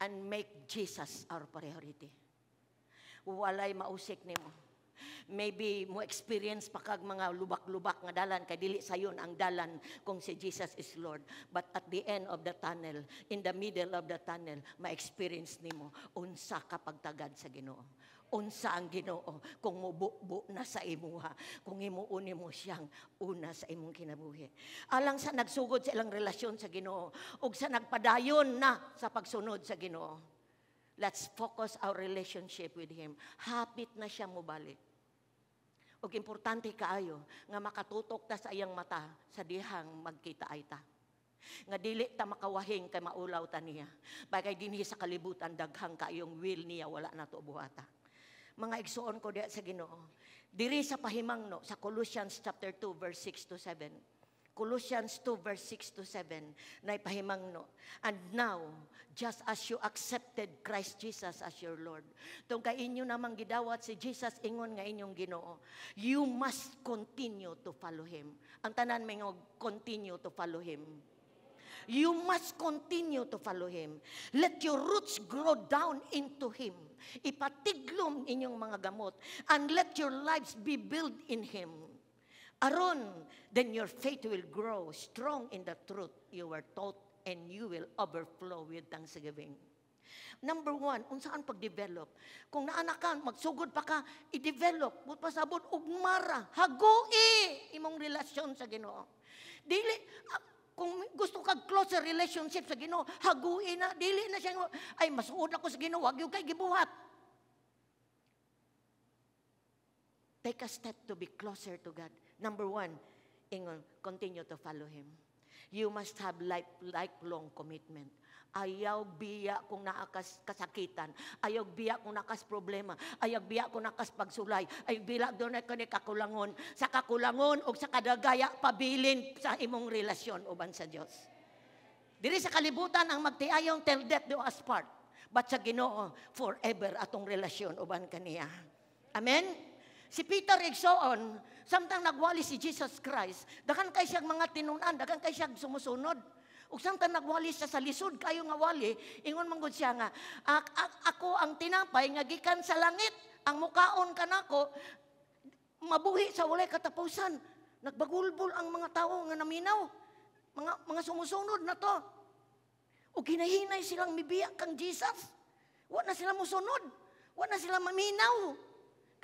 and make Jesus our priority. Walay mausik nimo. Maybe mo experience pa kag mga lubak-lubak nga dalan kay dili sayon ang dalan kung si Jesus is Lord. But at the end of the tunnel, in the middle of the tunnel, ma-experience nimo unsa ka pagtagad sa Ginoo. Unsa ang Ginoo kung mububo na sa imuha, kung himuuni mo siyang una sa imong kinabuhi. Alang sa nagsugod sa ilang relasyon sa Ginoo ug sa nagpadayon na sa pagsunod sa Ginoo. Let's focus our relationship with Him. Hapit na siya mobalik. Ug importante kaayo nga makatutok ta sa iyang mata sa dihang magkita ay ta. Nga dili ta makawahing kay maulaw ta niya. Bagay dinhi sa kalibutan daghang kaayong will niya wala na to buhata. Mga igsuon ko diya sa Ginoo. Diri sa pahimangno sa Colossians chapter 2 verse 6 to 7. Colossians 2 verse 6 to 7 na ipahimangno. And now, just as you accepted Christ Jesus as your Lord, tong kay inyo namang gidawat si Jesus ingon nga inyong Ginoo, you must continue to follow Him. Ang tanan may continue to follow Him. You must continue to follow Him. Let your roots grow down into Him. Ipatiglom inyong mga gamot. And let your lives be built in Him. Aron, then your faith will grow strong in the truth you were taught and you will overflow with thanksgiving. Number 1, unsaan pag-develop? Kung naana ka, magsugod pa ka, i-develop. But pasabot, ugmara, hagui imong relasyon sa Ginoo. Dili, kung gusto kag closer relationship sa Ginoo, hagui na, dili na siya, ay masuod ako sa Ginoo, wag yung kay gibuhat. Take a step to be closer to God. Number 1, continue to follow Him. You must have lifelong commitment. Ayaw biya kung naakas kasakitan. Ayaw biya kung nakas problema. Ayaw biya kung nakas pagsulay. Ayaw biya doon na kakulangon. Sa kakulangon o sa kadagaya, pabilin sa imong relasyon uban sa Diyos. Diri sa kalibutan ang magtiayong till death do us part. But sa Ginoo, forever atong relasyon uban kaniya. Amen? Si Peter igsoon, samtang nagwali si Jesus Christ, dagan kay siyang mga tinunan, dagan kay siyang sumusunod. Ug samtang nagwali siya sa lisod kayo nga wali, ingon manggod siya nga, ako ang tinapay nga gikan sa langit, ang mukaon kanako mabuhi sa walay katapusan. Nagbagulbol ang mga tao nga naminaw, mga sumusunod na to. Ug ginahinay silang mibiya kang Jesus. Wa na sila musunod, wa na sila maminaw.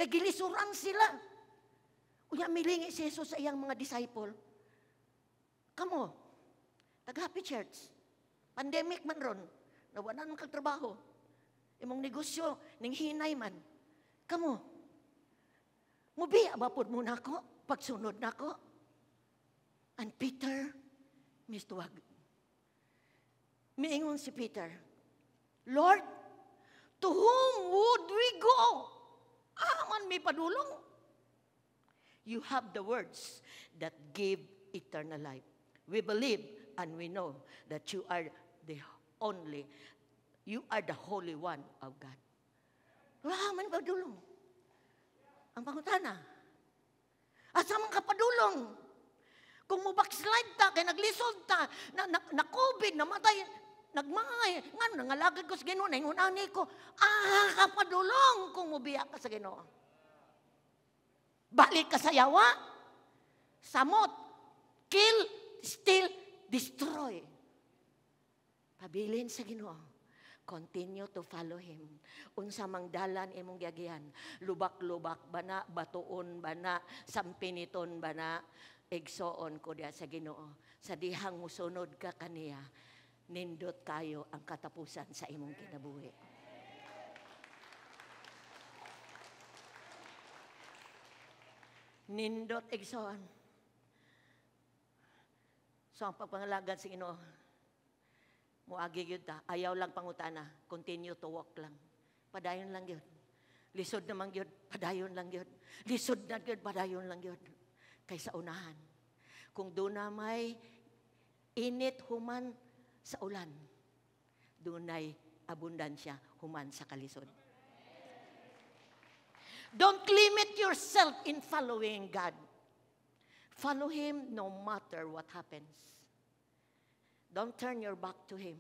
Kay gilisuran sila. Unya milingi si Jesus sa iyang mga disciple. Kamo, tag-Happy Church. Pandemic man ron. Nawanan man kag trabaho. Imong negosyo, ning hinay man. Kamo, mubiya ba pod mo nako? Pagsunod nako? And Peter, mistuwag. Miingon si Peter, Lord, to whom would we go? Aman may padulong. You have the words that give eternal life. We believe and we know that you are the Holy One of God. Aman padulong. Ang pangutana, asa man ka padulong? Kung mo backslide ta, kay naglisod ta, na COVID, namatay, nagmangay, nga nangalagad ko sa Ginoo, naingunani ko, kapadulong kung mubiya ka sa Ginoo. Balik ka sa yawa, samot, kill, steal, destroy. Pabilin sa Ginoo. Continue to follow Him. Unsa mang dalan imong giagihan, lubak-lubak bana, batuon bana, sampiniton bana, igsoon ko diya sa Ginoo. Sa dihang musunod ka kaniya, nindot kayo ang katapusan sa imong kinabuhi. Nindot igsoon. So ang pagpangalagad sa Ginoo, muagi gyud ta, ayaw lang pangutana, continue to walk lang. Padayon lang gyud. Lisod naman gyud, padayon lang gyud. Lisod na gyud, padayon lang gyud. Kaysa unahan. Kung doon na may init human sa ulan, doon ay abundansya human sa kalisod. Don't limit yourself in following God. Follow Him no matter what happens. Don't turn your back to Him.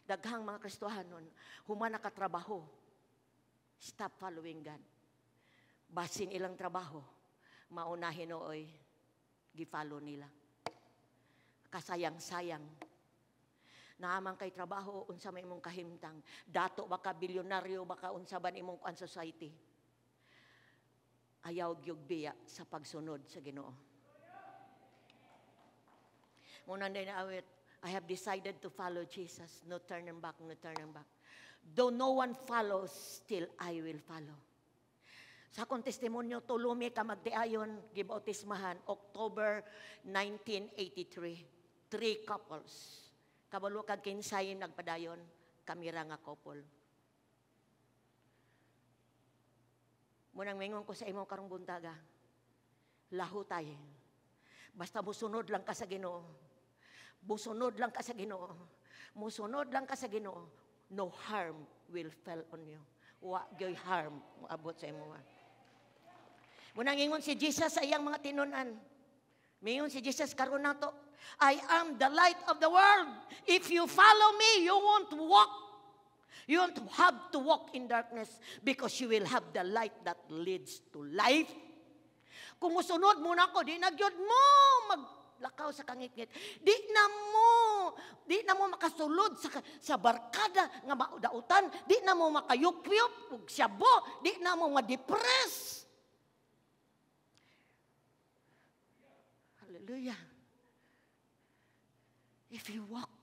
Daghang mga Kristohanon, human nakatrabaho. Stop following God. Basin ilang trabaho, maunahin ooy, gi-follow nila. Kasayang-sayang. Naamang kay trabaho, unsa may imong kahimtang. Dato baka bilyonaryo, baka unsa ban imong kuan society. Ayaw gyud biya sa pagsunod sa Ginoo. Muna na awit, I have decided to follow Jesus. No turning back, no turning back. Though no one follows, still I will follow. Sa akong testimonyo, tulumi ka magdiayon, gibautismahan, October 1983. 3 couples. Kabalo kag kinsay nagpadayon, kamira nga couple. Munang mingon ko sa imong karong buntaga, lahutay. Basta musunod lang ka sa Ginoo. Musunod lang ka sa Ginoo. Musunod lang ka sa Ginoo. No harm will fall on you. Wa gyoy harm moabot sa imo. Munang ingon si Jesus sa iyang mga tinunan. Mingon si Jesus karon nato, I am the light of the world. If you follow me, you won't walk. You won't have to walk in darkness because you will have the light that leads to life. Kung musunod mo na ako, di nagyod mo maglakaw sa kangit-ngit. Di na mo makasulod sa barkada nga maudautan. Di na mo makayup-yup ug syabo. Di na mo ma-depress. Hallelujah. If you walk,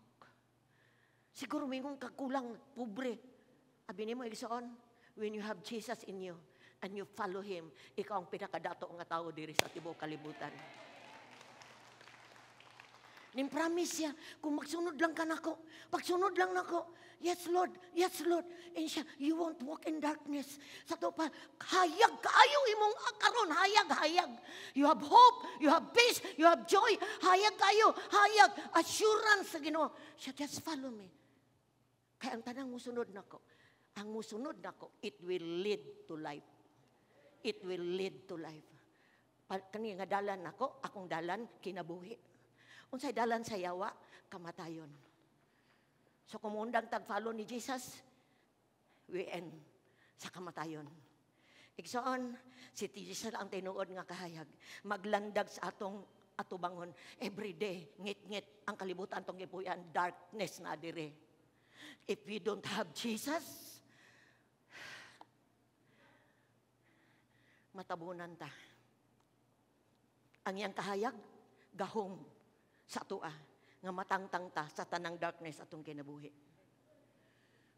siguro may mong kakulang, pobre. Abi nimo igsoon, when you have Jesus in you and you follow Him, ikaw ang pinakadato nga tao diri sa tibuok kalibutan. Ning promise siya, kung magsunod lang ka nako, pagsunod lang nako, yes Lord, and siya, you won't walk in darkness. Sa to pa, hayag kaayo imong karon, hayag. You have hope, you have peace, you have joy, hayag kayo, assurance sa Ginoo. Siya, just follow me. Kaya ang tanang musunod nako, it will lead to life. It will lead to life. Kani nga dalan nako, akong dalan kinabuhi. Unsay dalan sa yawa, kamatayon. So kumundang tag-follow ni Jesus, we end sa kamatayon. Igsoon, si Jesus ang tinuod nga kahayag. Maglandag sa atong atubangon. Every day, ngit-ngit ang kalibutan tong gipuyan, darkness na dire. If we don't have Jesus, matabunan ta. Ang iyang kahayag, gahom sa tua nga matangtang ta sa tanang darkness atong kinabuhi.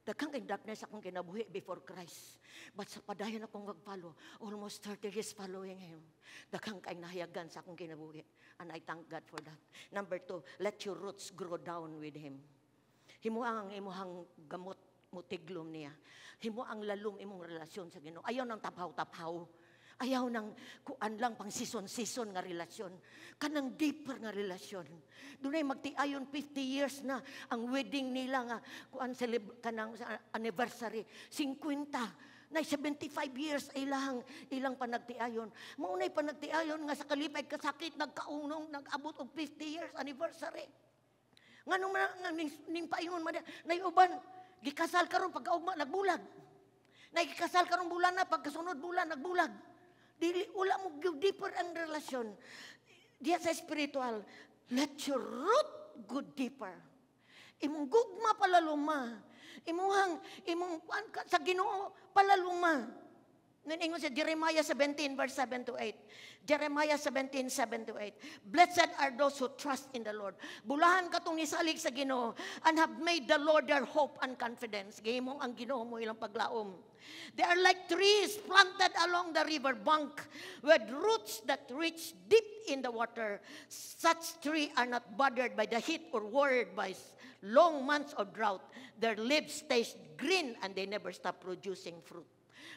Daghang kay darkness akong kinabuhi before Christ. But sa padayon akong mag-follow, almost 30 years following Him. Daghang kay nahayagan sa akong kinabuhi. And I thank God for that. Number 2, let your roots grow down with Him. Himuang ang imuhang gamot mo tiglom niya. Himuang ang lalom imong relasyon sa Ginoo. Ayaw nang taphaw-taphaw. Ayaw ng kuan lang pang season nga relasyon. Kanang deeper nga relasyon. Dunay magtiayon 50 years na ang wedding nila nga kuan kanang anniversary 50. Nay 75 years ilang panagtiayon. Maunay panagtiayon nga sa kalipay kasakit nagkaunong nag-abot og 50 years anniversary. Nganong ning paingon man nay uban gikasal karon pagkaugma nagbulag. Nay gikasal karon bulan na pagkasunod bulan nagbulag. Dili wala mo deeper ang relasyon. Diya sa spiritual, let your root go deeper. Imong gugma palaluma. Imong sa Ginoo palaluma. Ningon sa Jeremiah 17 verse 7 to 8. Jeremiah 17, 7 to 8. Blessed are those who trust in the Lord. Bulahan katong nisalig sa Ginoo and have made the Lord their hope and confidence. Gihimong ang Ginoo mo ilang paglaom. They are like trees planted along the river bank with roots that reach deep in the water. Such trees are not bothered by the heat or worried by long months of drought. Their leaves taste green and they never stop producing fruit.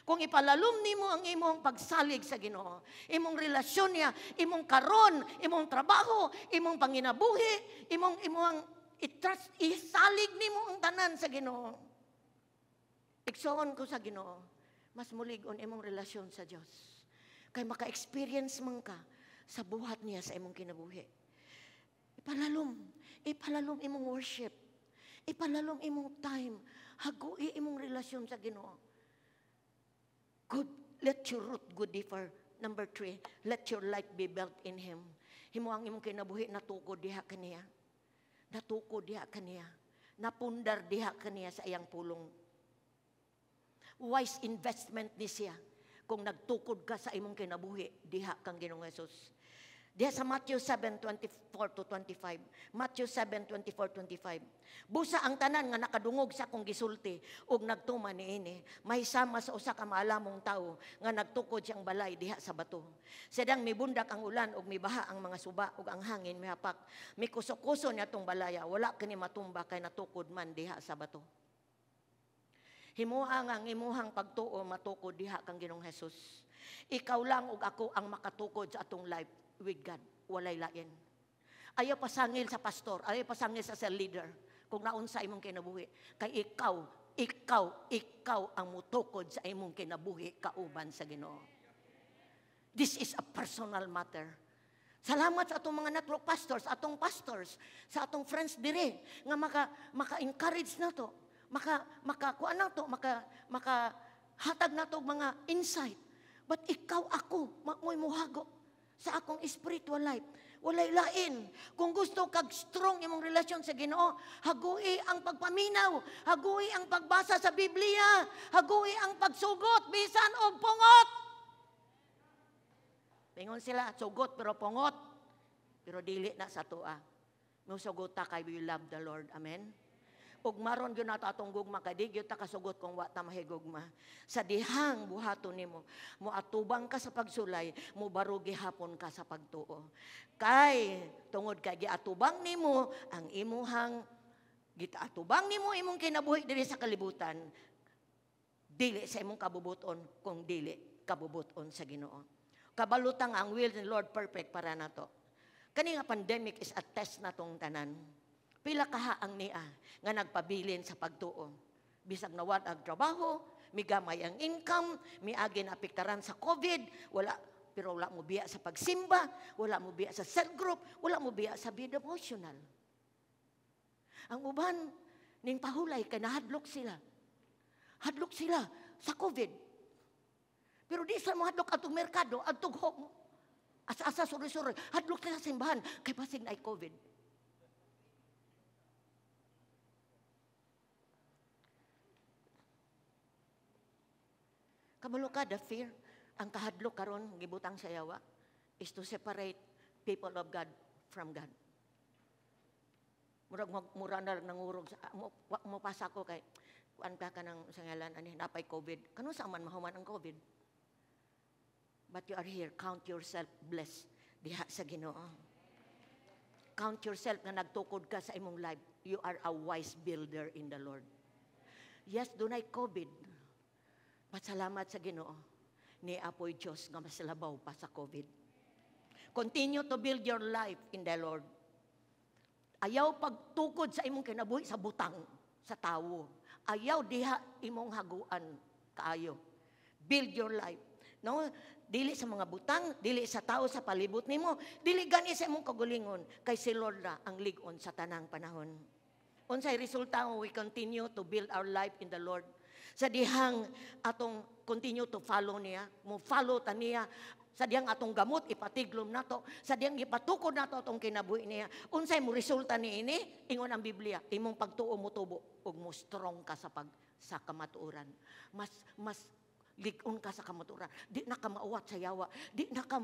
Kung ipalalom nimo ang imong pagsalig sa Ginoo, imong relasyon niya, imong karon, imong trabaho, imong panginabuhi, imong isalig nimo ang tanan sa Ginoo. Igsoon ko sa Ginoo, mas mulig-on imong relasyon sa Dios. Kay maka-experience man ka sa buhat niya sa imong kinabuhi. Ipalalom imong worship. Ipalalom imong time. Hagui imong relasyon sa Ginoo. Let your root go deeper. Number 3, let your life be built in Him. Himo ang imong kinabuhi natukod diha kaniya. Natukod diha kaniya. Napundar diha kaniya sa iyang pulong. Wise investment ni siya kung nagtukod ka sa imong kinabuhi diha kang Ginoong Hesus. Diha sa Matthew 7:24-25. Matthew 7:24-25. Busa ang tanan nga nakadungog sa akong gisulti ug nagtuman niini, mahisama sa usa ka maalamong tawo nga nagtukod siyang balay diha sa bato. Sadang mibundak ang ulan ug mibaha ang mga suba ug ang hangin mihapak. Mikusok-kuso niya tong balaya, wala kini matumba kay natukod man diha sa bato. Himuang ang imuhang pagtuo matukod diha kang Ginoong Hesus. Ikaw lang ug ako ang makatukod sa atong life with God. Walay lain. Ayaw pasangil sa pastor, ayaw pasangil sa cell leader kung naunsa imong kinabuhi. Kay ikaw ang mutukod sa imong kinabuhi kauban sa Ginoo. This is a personal matter. Salamat sa atong mga network pastors, sa atong friends dire nga maka-encourage na to. Makakuan na to, makahatag na to mga insight. But ikaw ako, mo'y muhago sa akong spiritual life. Walay lain. Kung gusto kag strong imong relasyon sa Ginoo, hagui ang pagpaminaw, hagui ang pagbasa sa Biblia, hagui ang pagsugot bisan og pungot. Pingon sila, sugot pero pungot. Pero dili na sa tuwa. Musugota kay we love the Lord. Amen. Ug maron gyud nato atong gugma kay di gyud ta kasugot kung wa ta mahigugma. Sa dihang buhaton nimo, moatubang ka sa pagsulay, mobarugi hapon ka sa pagtuo. Kay tungod kay giatubang nimo ang imuhang giatubang nimo imong kinabuhi diri sa kalibutan. Dili sa imong kabubuton kung dili kabubuton sa Ginoo. Kabalutang ang will ng Lord perfect para nato. Kani nga pandemic is a test natong tanan. Pila kaha ang niya nga nagpabilin sa pagtuo. Bisag nawad ang trabaho, migamay ang income, miagi na apektaran sa COVID, pero wala mo biya sa pagsimba, wala mo biya sa cell group, wala mo biya sa be devotional. Ang uban, ning pahulay, kay nahadlok sila. Hadlok sila sa COVID. Pero di sa mga hadlok atong merkado, atong home, asa-asa, suri-suri, hadlok sila sa simbahan, kay pasig na ay COVID. Kabalo ka, the fear, ang kahadlok karon gibutang sa yawa, is to separate people of God from God. Murag na nangurog sa, mo pasa ko kay, kuan ka ng sangalan, napay COVID. Kano sa man mahuman ang COVID? But you are here, count yourself blessed diha sa Ginoo. Count yourself na nagtukod ka sa imong life. You are a wise builder in the Lord. Yes, dunay COVID. Pasalamat sa Ginoo ni Apoy Diyos nga masalabaw pa sa COVID. Continue to build your life in the Lord. Ayaw pagtukod sa imong kinabuhi sa butang, sa tawo. Ayaw diha imong haguan kaayo. Build your life. No? Dili sa mga butang, dili sa tao sa palibot nimo, dili gani sa imong kagulingon kay si Lord na ang ligon sa tanang panahon. Unsay resulta we continue to build our life in the Lord. Sa dihang atong continue to follow niya, mo follow ta niya, sa dihang atong gamot ipatiglom nato, sa dihang ipatukod nato atong kinabuhi niya. Unsay mo resulta niini? Ingon ang Biblia, imong pagtuo mo tubo ug mo strong ka sa kamatuoran. Mas ligon ka sa kamatuoran. Di na ka mauwat sa yawa. Di na ka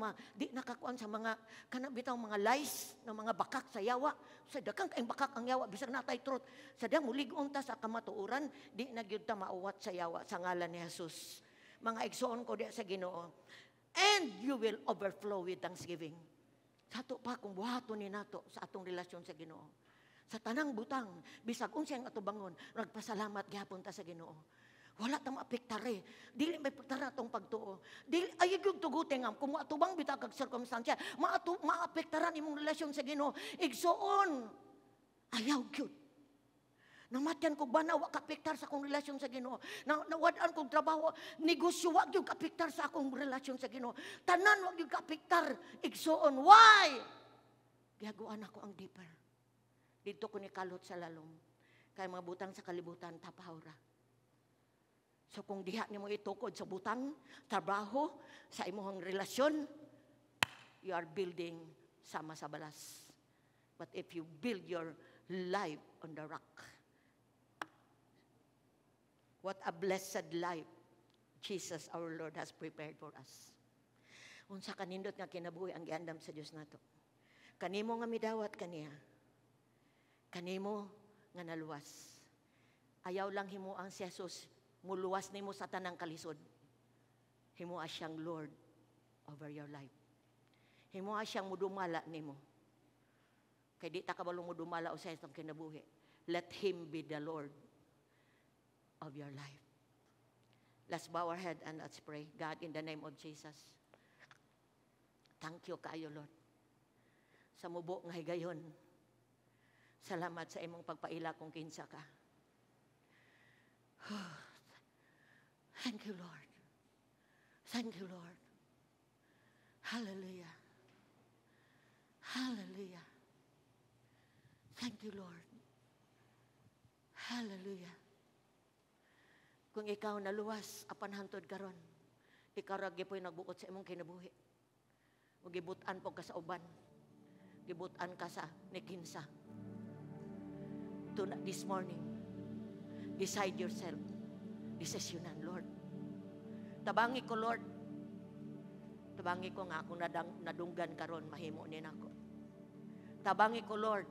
kuan sa mga kanabitaw mga lies ng mga bakak sa yawa. Sa daghang kaayong bakak ang yawa bisag natay truth. Sa dihang mo ligon ta sa kamatuoran, di na gyud ta mauwat sa yawa sa ngalan ni Jesus. Mga igsoon ko di sa Ginoo. And you will overflow with thanksgiving. Sa ato pa kung buhaton ni nato sa atong relasyon sa Ginoo. Sa tanang butang, bisag unsay ang atubangon, nagpasalamat gyapon ta sa Ginoo. Wala ta maapektare. Dili may pektara atong pagtuo. Dili ay gyud tuguting am kung atubang bitaw kag circumstansya, maapektaran imong relasyon sa Ginoo. Igsuon. Ayaw gyud. Namatyan ko ba na wa kapektar sa akong relasyon sa Ginoo? Nawadaan kong trabaho, negosyo wa gyud kapektar sa akong relasyon sa Ginoo. Tanan wa gyud kapektar. Igsuon. Why? Gihaguan ako ang deeper. Dito ko ni kalot sa lalong. Kay mga butang sa kalibutan tapahawra. So kung diha nimo itukod sa butang, trabaho, sa imong relasyon, you are building sama sa balas. But if you build your life on the rock, what a blessed life Jesus our Lord has prepared for us. Unsa kanindot nga kinabuhi ang giandam sa Dios nato. Kanimo nga midawat kaniya. Kanimo nga naluwas. Ayaw lang himuang si Jesus muluwas nimo sa tanang kalisod. Himuha siyang Lord over your life. Himuha siyang mudumala nimo. Kay di ta kabalo mudumala usay itong kinabuhi. Let Him be the Lord of your life. Let's bow our head and let's pray. God, in the name of Jesus, thank you kayo, Lord. Sa mubo nga higayon, salamat sa imong pagpaila kung kinsa ka. Thank you, Lord. Thank you, Lord. Hallelujah. Hallelujah. Thank you, Lord. Hallelujah. Kung ikaw naluwas, apan hantod karon, ikaw ra gyud nagbuot sa imong kinabuhi. Ug gibutan po ka sa uban. Gibutan ka sa ni kinsa. This morning, decide yourself. Desisyonan, Lord. Tabangi ko, Lord. Tabangi ko nga akong nadunggan karon mahimo ni nako. Tabangi ko, Lord,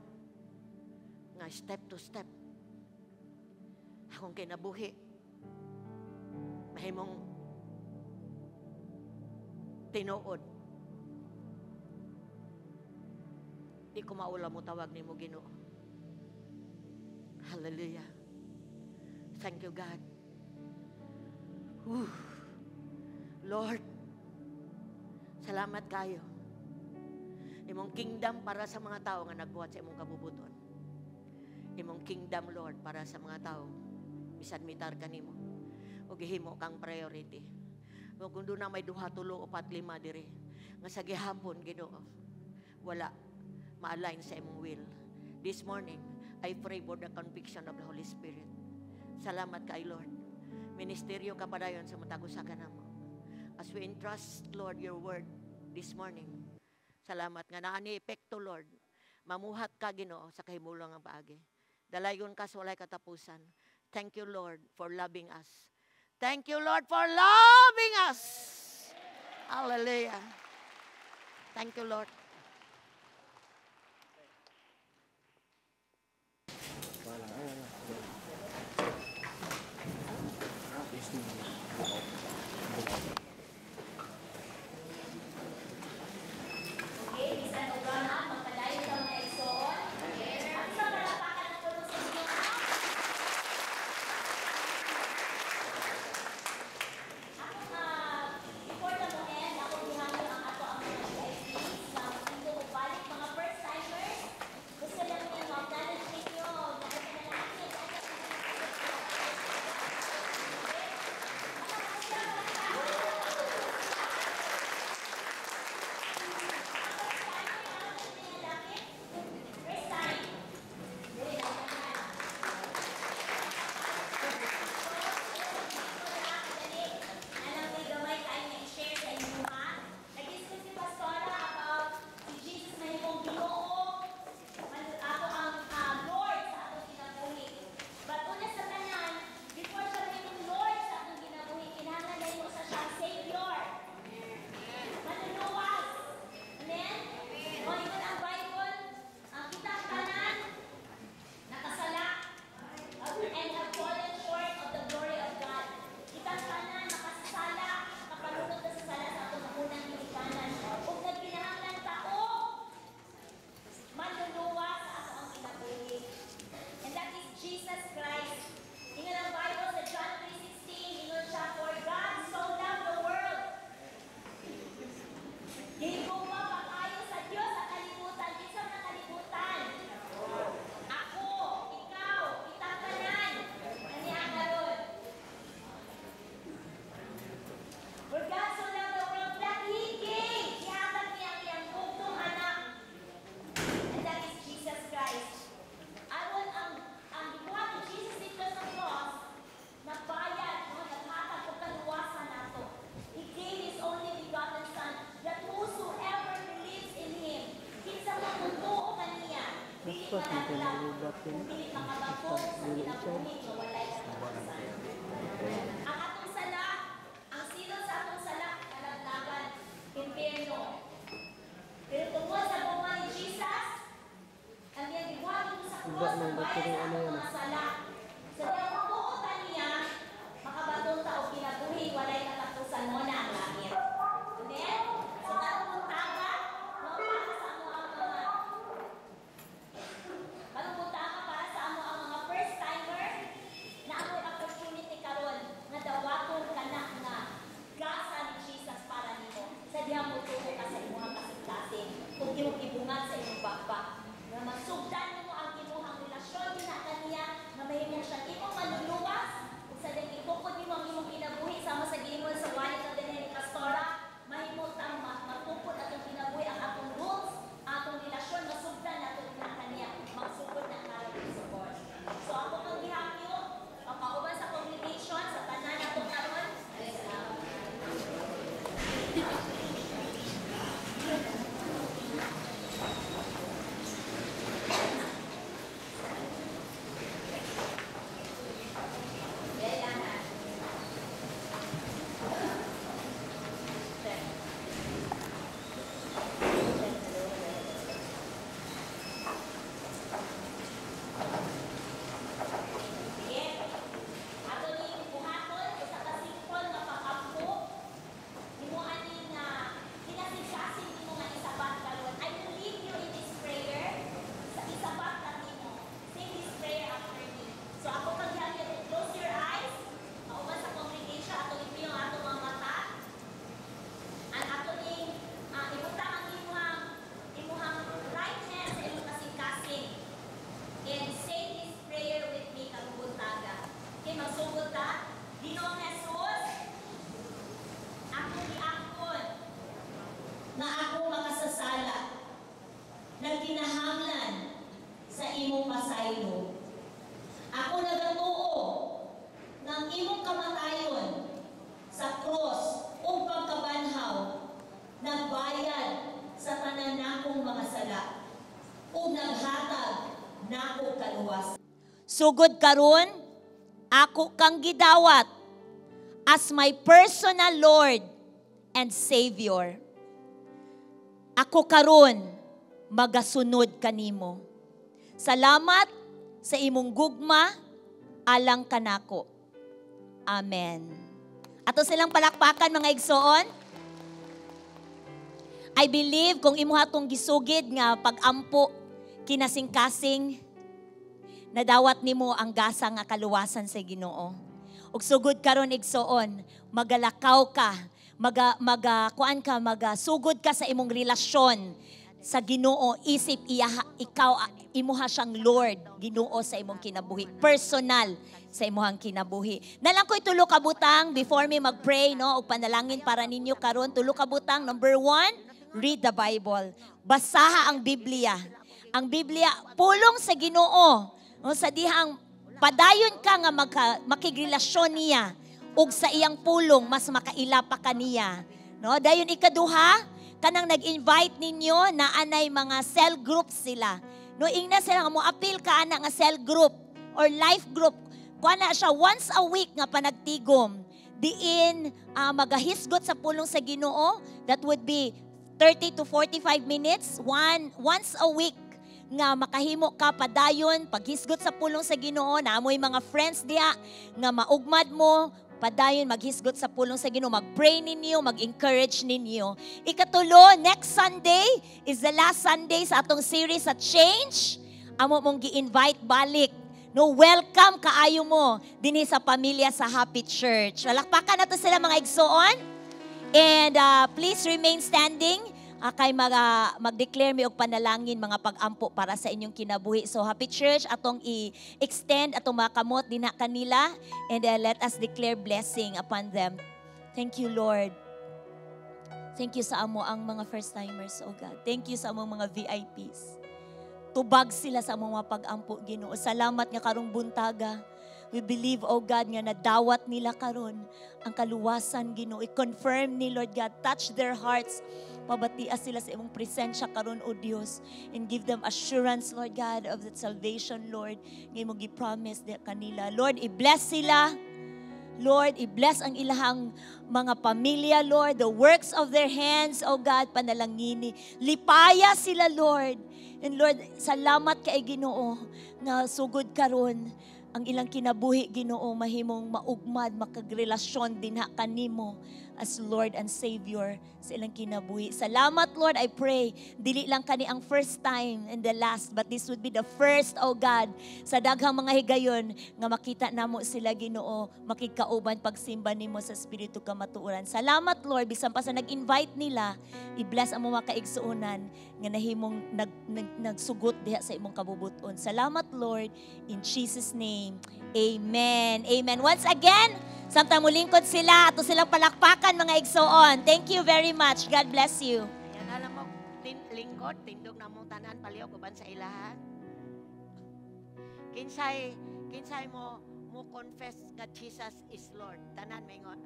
nga step to step. Akong kinabuhi, mahimong tinuod. Di ko maula mo tawag ni mo Ginoo. Hallelujah. Thank you, God. Lord, salamat kayo. Imong kingdom para sa mga tao nga nagbuhat sa imong kabubuton. Imong kingdom, Lord, para sa mga tao bisan mitar kanimo. Ug gihimo kang priority. Ug kun na may 2, 3, 4, 5 diri nga sa gihapon Ginoo wala ma-align sa imong will. This morning, I pray for the conviction of the Holy Spirit. Salamat kay Lord. Ministeryo ka padayon sa matagos sa kanamo. As we entrust, Lord, your word this morning. Salamat nga naani epekto, Lord. Mamuhat ka Ginoo sa kahimulong nga paagi. Dalayon ka sa walay katapusan. Thank you, Lord, for loving us. Thank you, Lord, for loving us. Hallelujah. Thank you, Lord. Before the end, ako gihangyo ang ato ang mga GICs malaglag, kung dili makabakog sa kinabuhi nga walay katapusan. Ang atong sala, ang silot sa atong sala, kalaglagan, impyerno. Pero tungkol sa bunga ni Jesus, ang iyang gibuhat mo sa krus, ang bayad sa atong mga sala. Sa diyang mabuotan niya, makabatong tao kinabuhi, walay katapusan mo na ang langit. Amen? So, karong buntaga, para sa amo ang mga para sa amo ang mga first timer na ako'y opportunity karon nga dawaton kana nga gasa ni Jesus para nimo. Sa diha mo tuo ka sa imong kasing-kasing kung imong ibungat sa imong bakbak. Nga masugdan nimo ang imong relasyon dinha kaniya nga mahimong siya imong manluluwas ug sa dili ibukod nimo ang imong kinabuhi sama sa giingol sa wallet ng dinhi ni Pastora, mahimo tang matupod atong kinabuhi ang atong rules, atong relasyon masugdan nato dinha kaniya. Magsugod na karon support. So ako kang gihangyo, kauban sa congregation sa tanan nato karon. Salamat. Sugod karon, ako kang gidawat as my personal Lord and Savior. Ako karon magasunod kanimo. Salamat sa imong gugma alang kanako. Amen. Ato silang palakpakan mga igsoon. I believe kung imo hatong gisugid nga pag-ampo kinasing-kasing nadawat nimo ang gasa nga kaluwasan sa Ginoo. Ug sugod karon igsoon, magalakaw ka, magasugod ka sa imong relasyon sa Ginoo, isip ikaw imuha siyang Lord, Ginoo sa imong kinabuhi, personal sa imong kinabuhi. Nalang ko'y tulo ka butang before me mag-pray no ug panalangin para ninyo karon. Tulo ka butang. Number 1, read the Bible. Basaha ang Biblia. Ang Biblia pulong sa Ginoo. No, sa dihang padayon ka nga makigrelasyon niya ug sa iyang pulong mas makaila pa kaniya. No, dayon ikaduha, kanang nag-invite ninyo na anay mga cell groups sila. No, ingna sila nga mo appeal ka ana nga cell group or life group. Kuha na siya once a week nga panagtigom. Diin magahisgot sa pulong sa Ginoo. That would be 30 to 45 minutes once a week. Nga makahimo ka padayon, paghisgot sa pulong sa Ginoo, naamoy mga friends diha, nga maugmad mo, padayon maghisgot sa pulong sa Ginoo, mag-pray ninyo, mag-encourage ninyo. Ikatulo, next Sunday is the last Sunday sa atong series sa Change. Amo mong gi-invite balik. No, welcome kaayo mo dinhi sa pamilya sa Happy Church. Walakpakan nato sila mga igsoon. And please remain standing. Kay mag-declare mi og panalangin mga pag-ampo para sa inyong kinabuhi. So Happy Church, atong i-extend atong mga kamot dinha kanila and let us declare blessing upon them. Thank you, Lord. Thank you sa amo ang mga first timers, oh God. Thank you sa among mga VIPs. Tubag sila sa among mga pag-ampo, Ginoo. Salamat nga karong buntaga. We believe, oh God, nga nadawat nila karon ang kaluwasan, Ginoo. I-confirm ni Lord God, touch their hearts. Pabatias sila sa imong presensya karon, O Dios. And give them assurance, Lord God, of that salvation, Lord. Ngayon mo gi-promise kanila. Lord, i-bless sila. Lord, i-bless ang ilahang mga pamilya, Lord, the works of their hands, O God, panalangini. Lipaya sila, Lord. And Lord, salamat kay Ginoo na sugod karon ang ilang kinabuhi, Ginoo, mahimong maugmad, makagrelasyon din ha kanimo as Lord and Savior sa ilang kinabuhi. Salamat, Lord, I pray. Dili lang kani ang first time and the last, but this would be the first, oh God, sa daghang mga higayon nga makita namo sila, Ginoo, makikauban pagsimba nimo sa Espiritu kamatuoran. Salamat, Lord, bisan pa sa nag-invite nila, i-bless ang mga kaigsuonan nga nahimong nagsugot diha sa imong kabubuton. Salamat, Lord, in Jesus' name. Amen. Amen. Once again, samtang mulingkod sila, ato silang palakpakan mga igsoon. Thank you very much. God bless you. Ayan, alam mo, lingkod, tindog na mong tanan, palihog, uban sa ilahan. Kinsay mo confess nga Jesus is Lord. Tanan, maingon.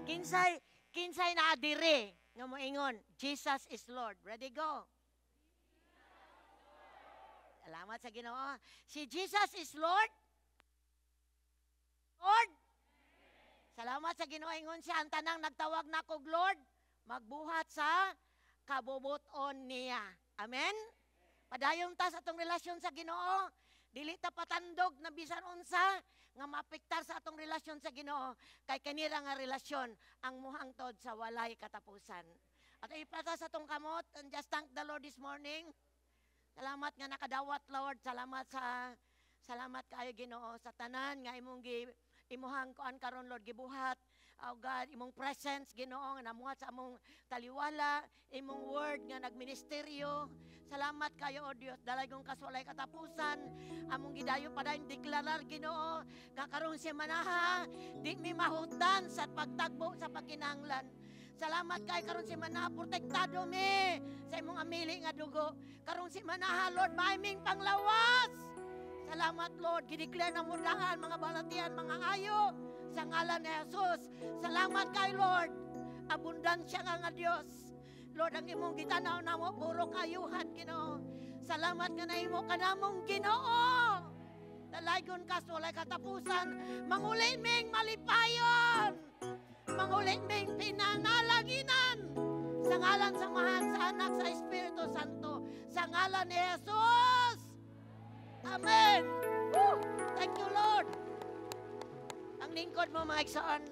Kinsay na adire, nga mo ingon, Jesus is Lord. Ready, go. Salamat sa Ginoo. Si Jesus is Lord. Lord. Salamat sa Ginoo, ingon siya, ang tanang nagtawag na kog Lord, magbuhat sa kabubuton niya. Amen? Padayon ta sa atong relasyon sa Ginoo, dili ta patandog na bisan unsa nga mapiktar sa atong relasyon sa Ginoo, kay kanira nga relasyon ang muhangtod sa walay katapusan. At ipata sa atong kamot, and just thank the Lord this morning. Salamat nga nakadawat, Lord. Salamat kayo, Ginoo, sa tanan nga imuhang kuan karon, Lord, gibuhat. Oh God, imong presence, Ginoo, nga namuhat sa among taliwala, imong word nga nagministeryo. Salamat kayo, O Dios, dalaygon kaswalay katapusan. Among gidayo pa dayon deklarar, Ginoo, nga karon si manaha, di mi mahutan sa pagtagbo sa pagkinahanglan. Salamat kay karon si manaha, protektado mi sa imong amili nga dugo. Karon si manaha, Lord, maiming panglawas. Salamat, Lord. Gideclare na murdangan, mga balatian, mga ayo, sa ngalan ni Jesus. Salamat kay Lord. Abundansya nga Diyos. Lord, ang imong gitanaw na mo, puro kayuhan, Ginoo. Salamat nga na imo ka namong Ginoo. Dalaygon ka, walay katapusan. Mangulit ming malipayon. Mangulit ming pinanalaginan. Sa ngalan sa Mahal, sa Anak, sa Espiritu Santo. Sa ngalan ni Jesus. Amen. Woo! Thank you, Lord. Ang lingkod mo, mga igsoon,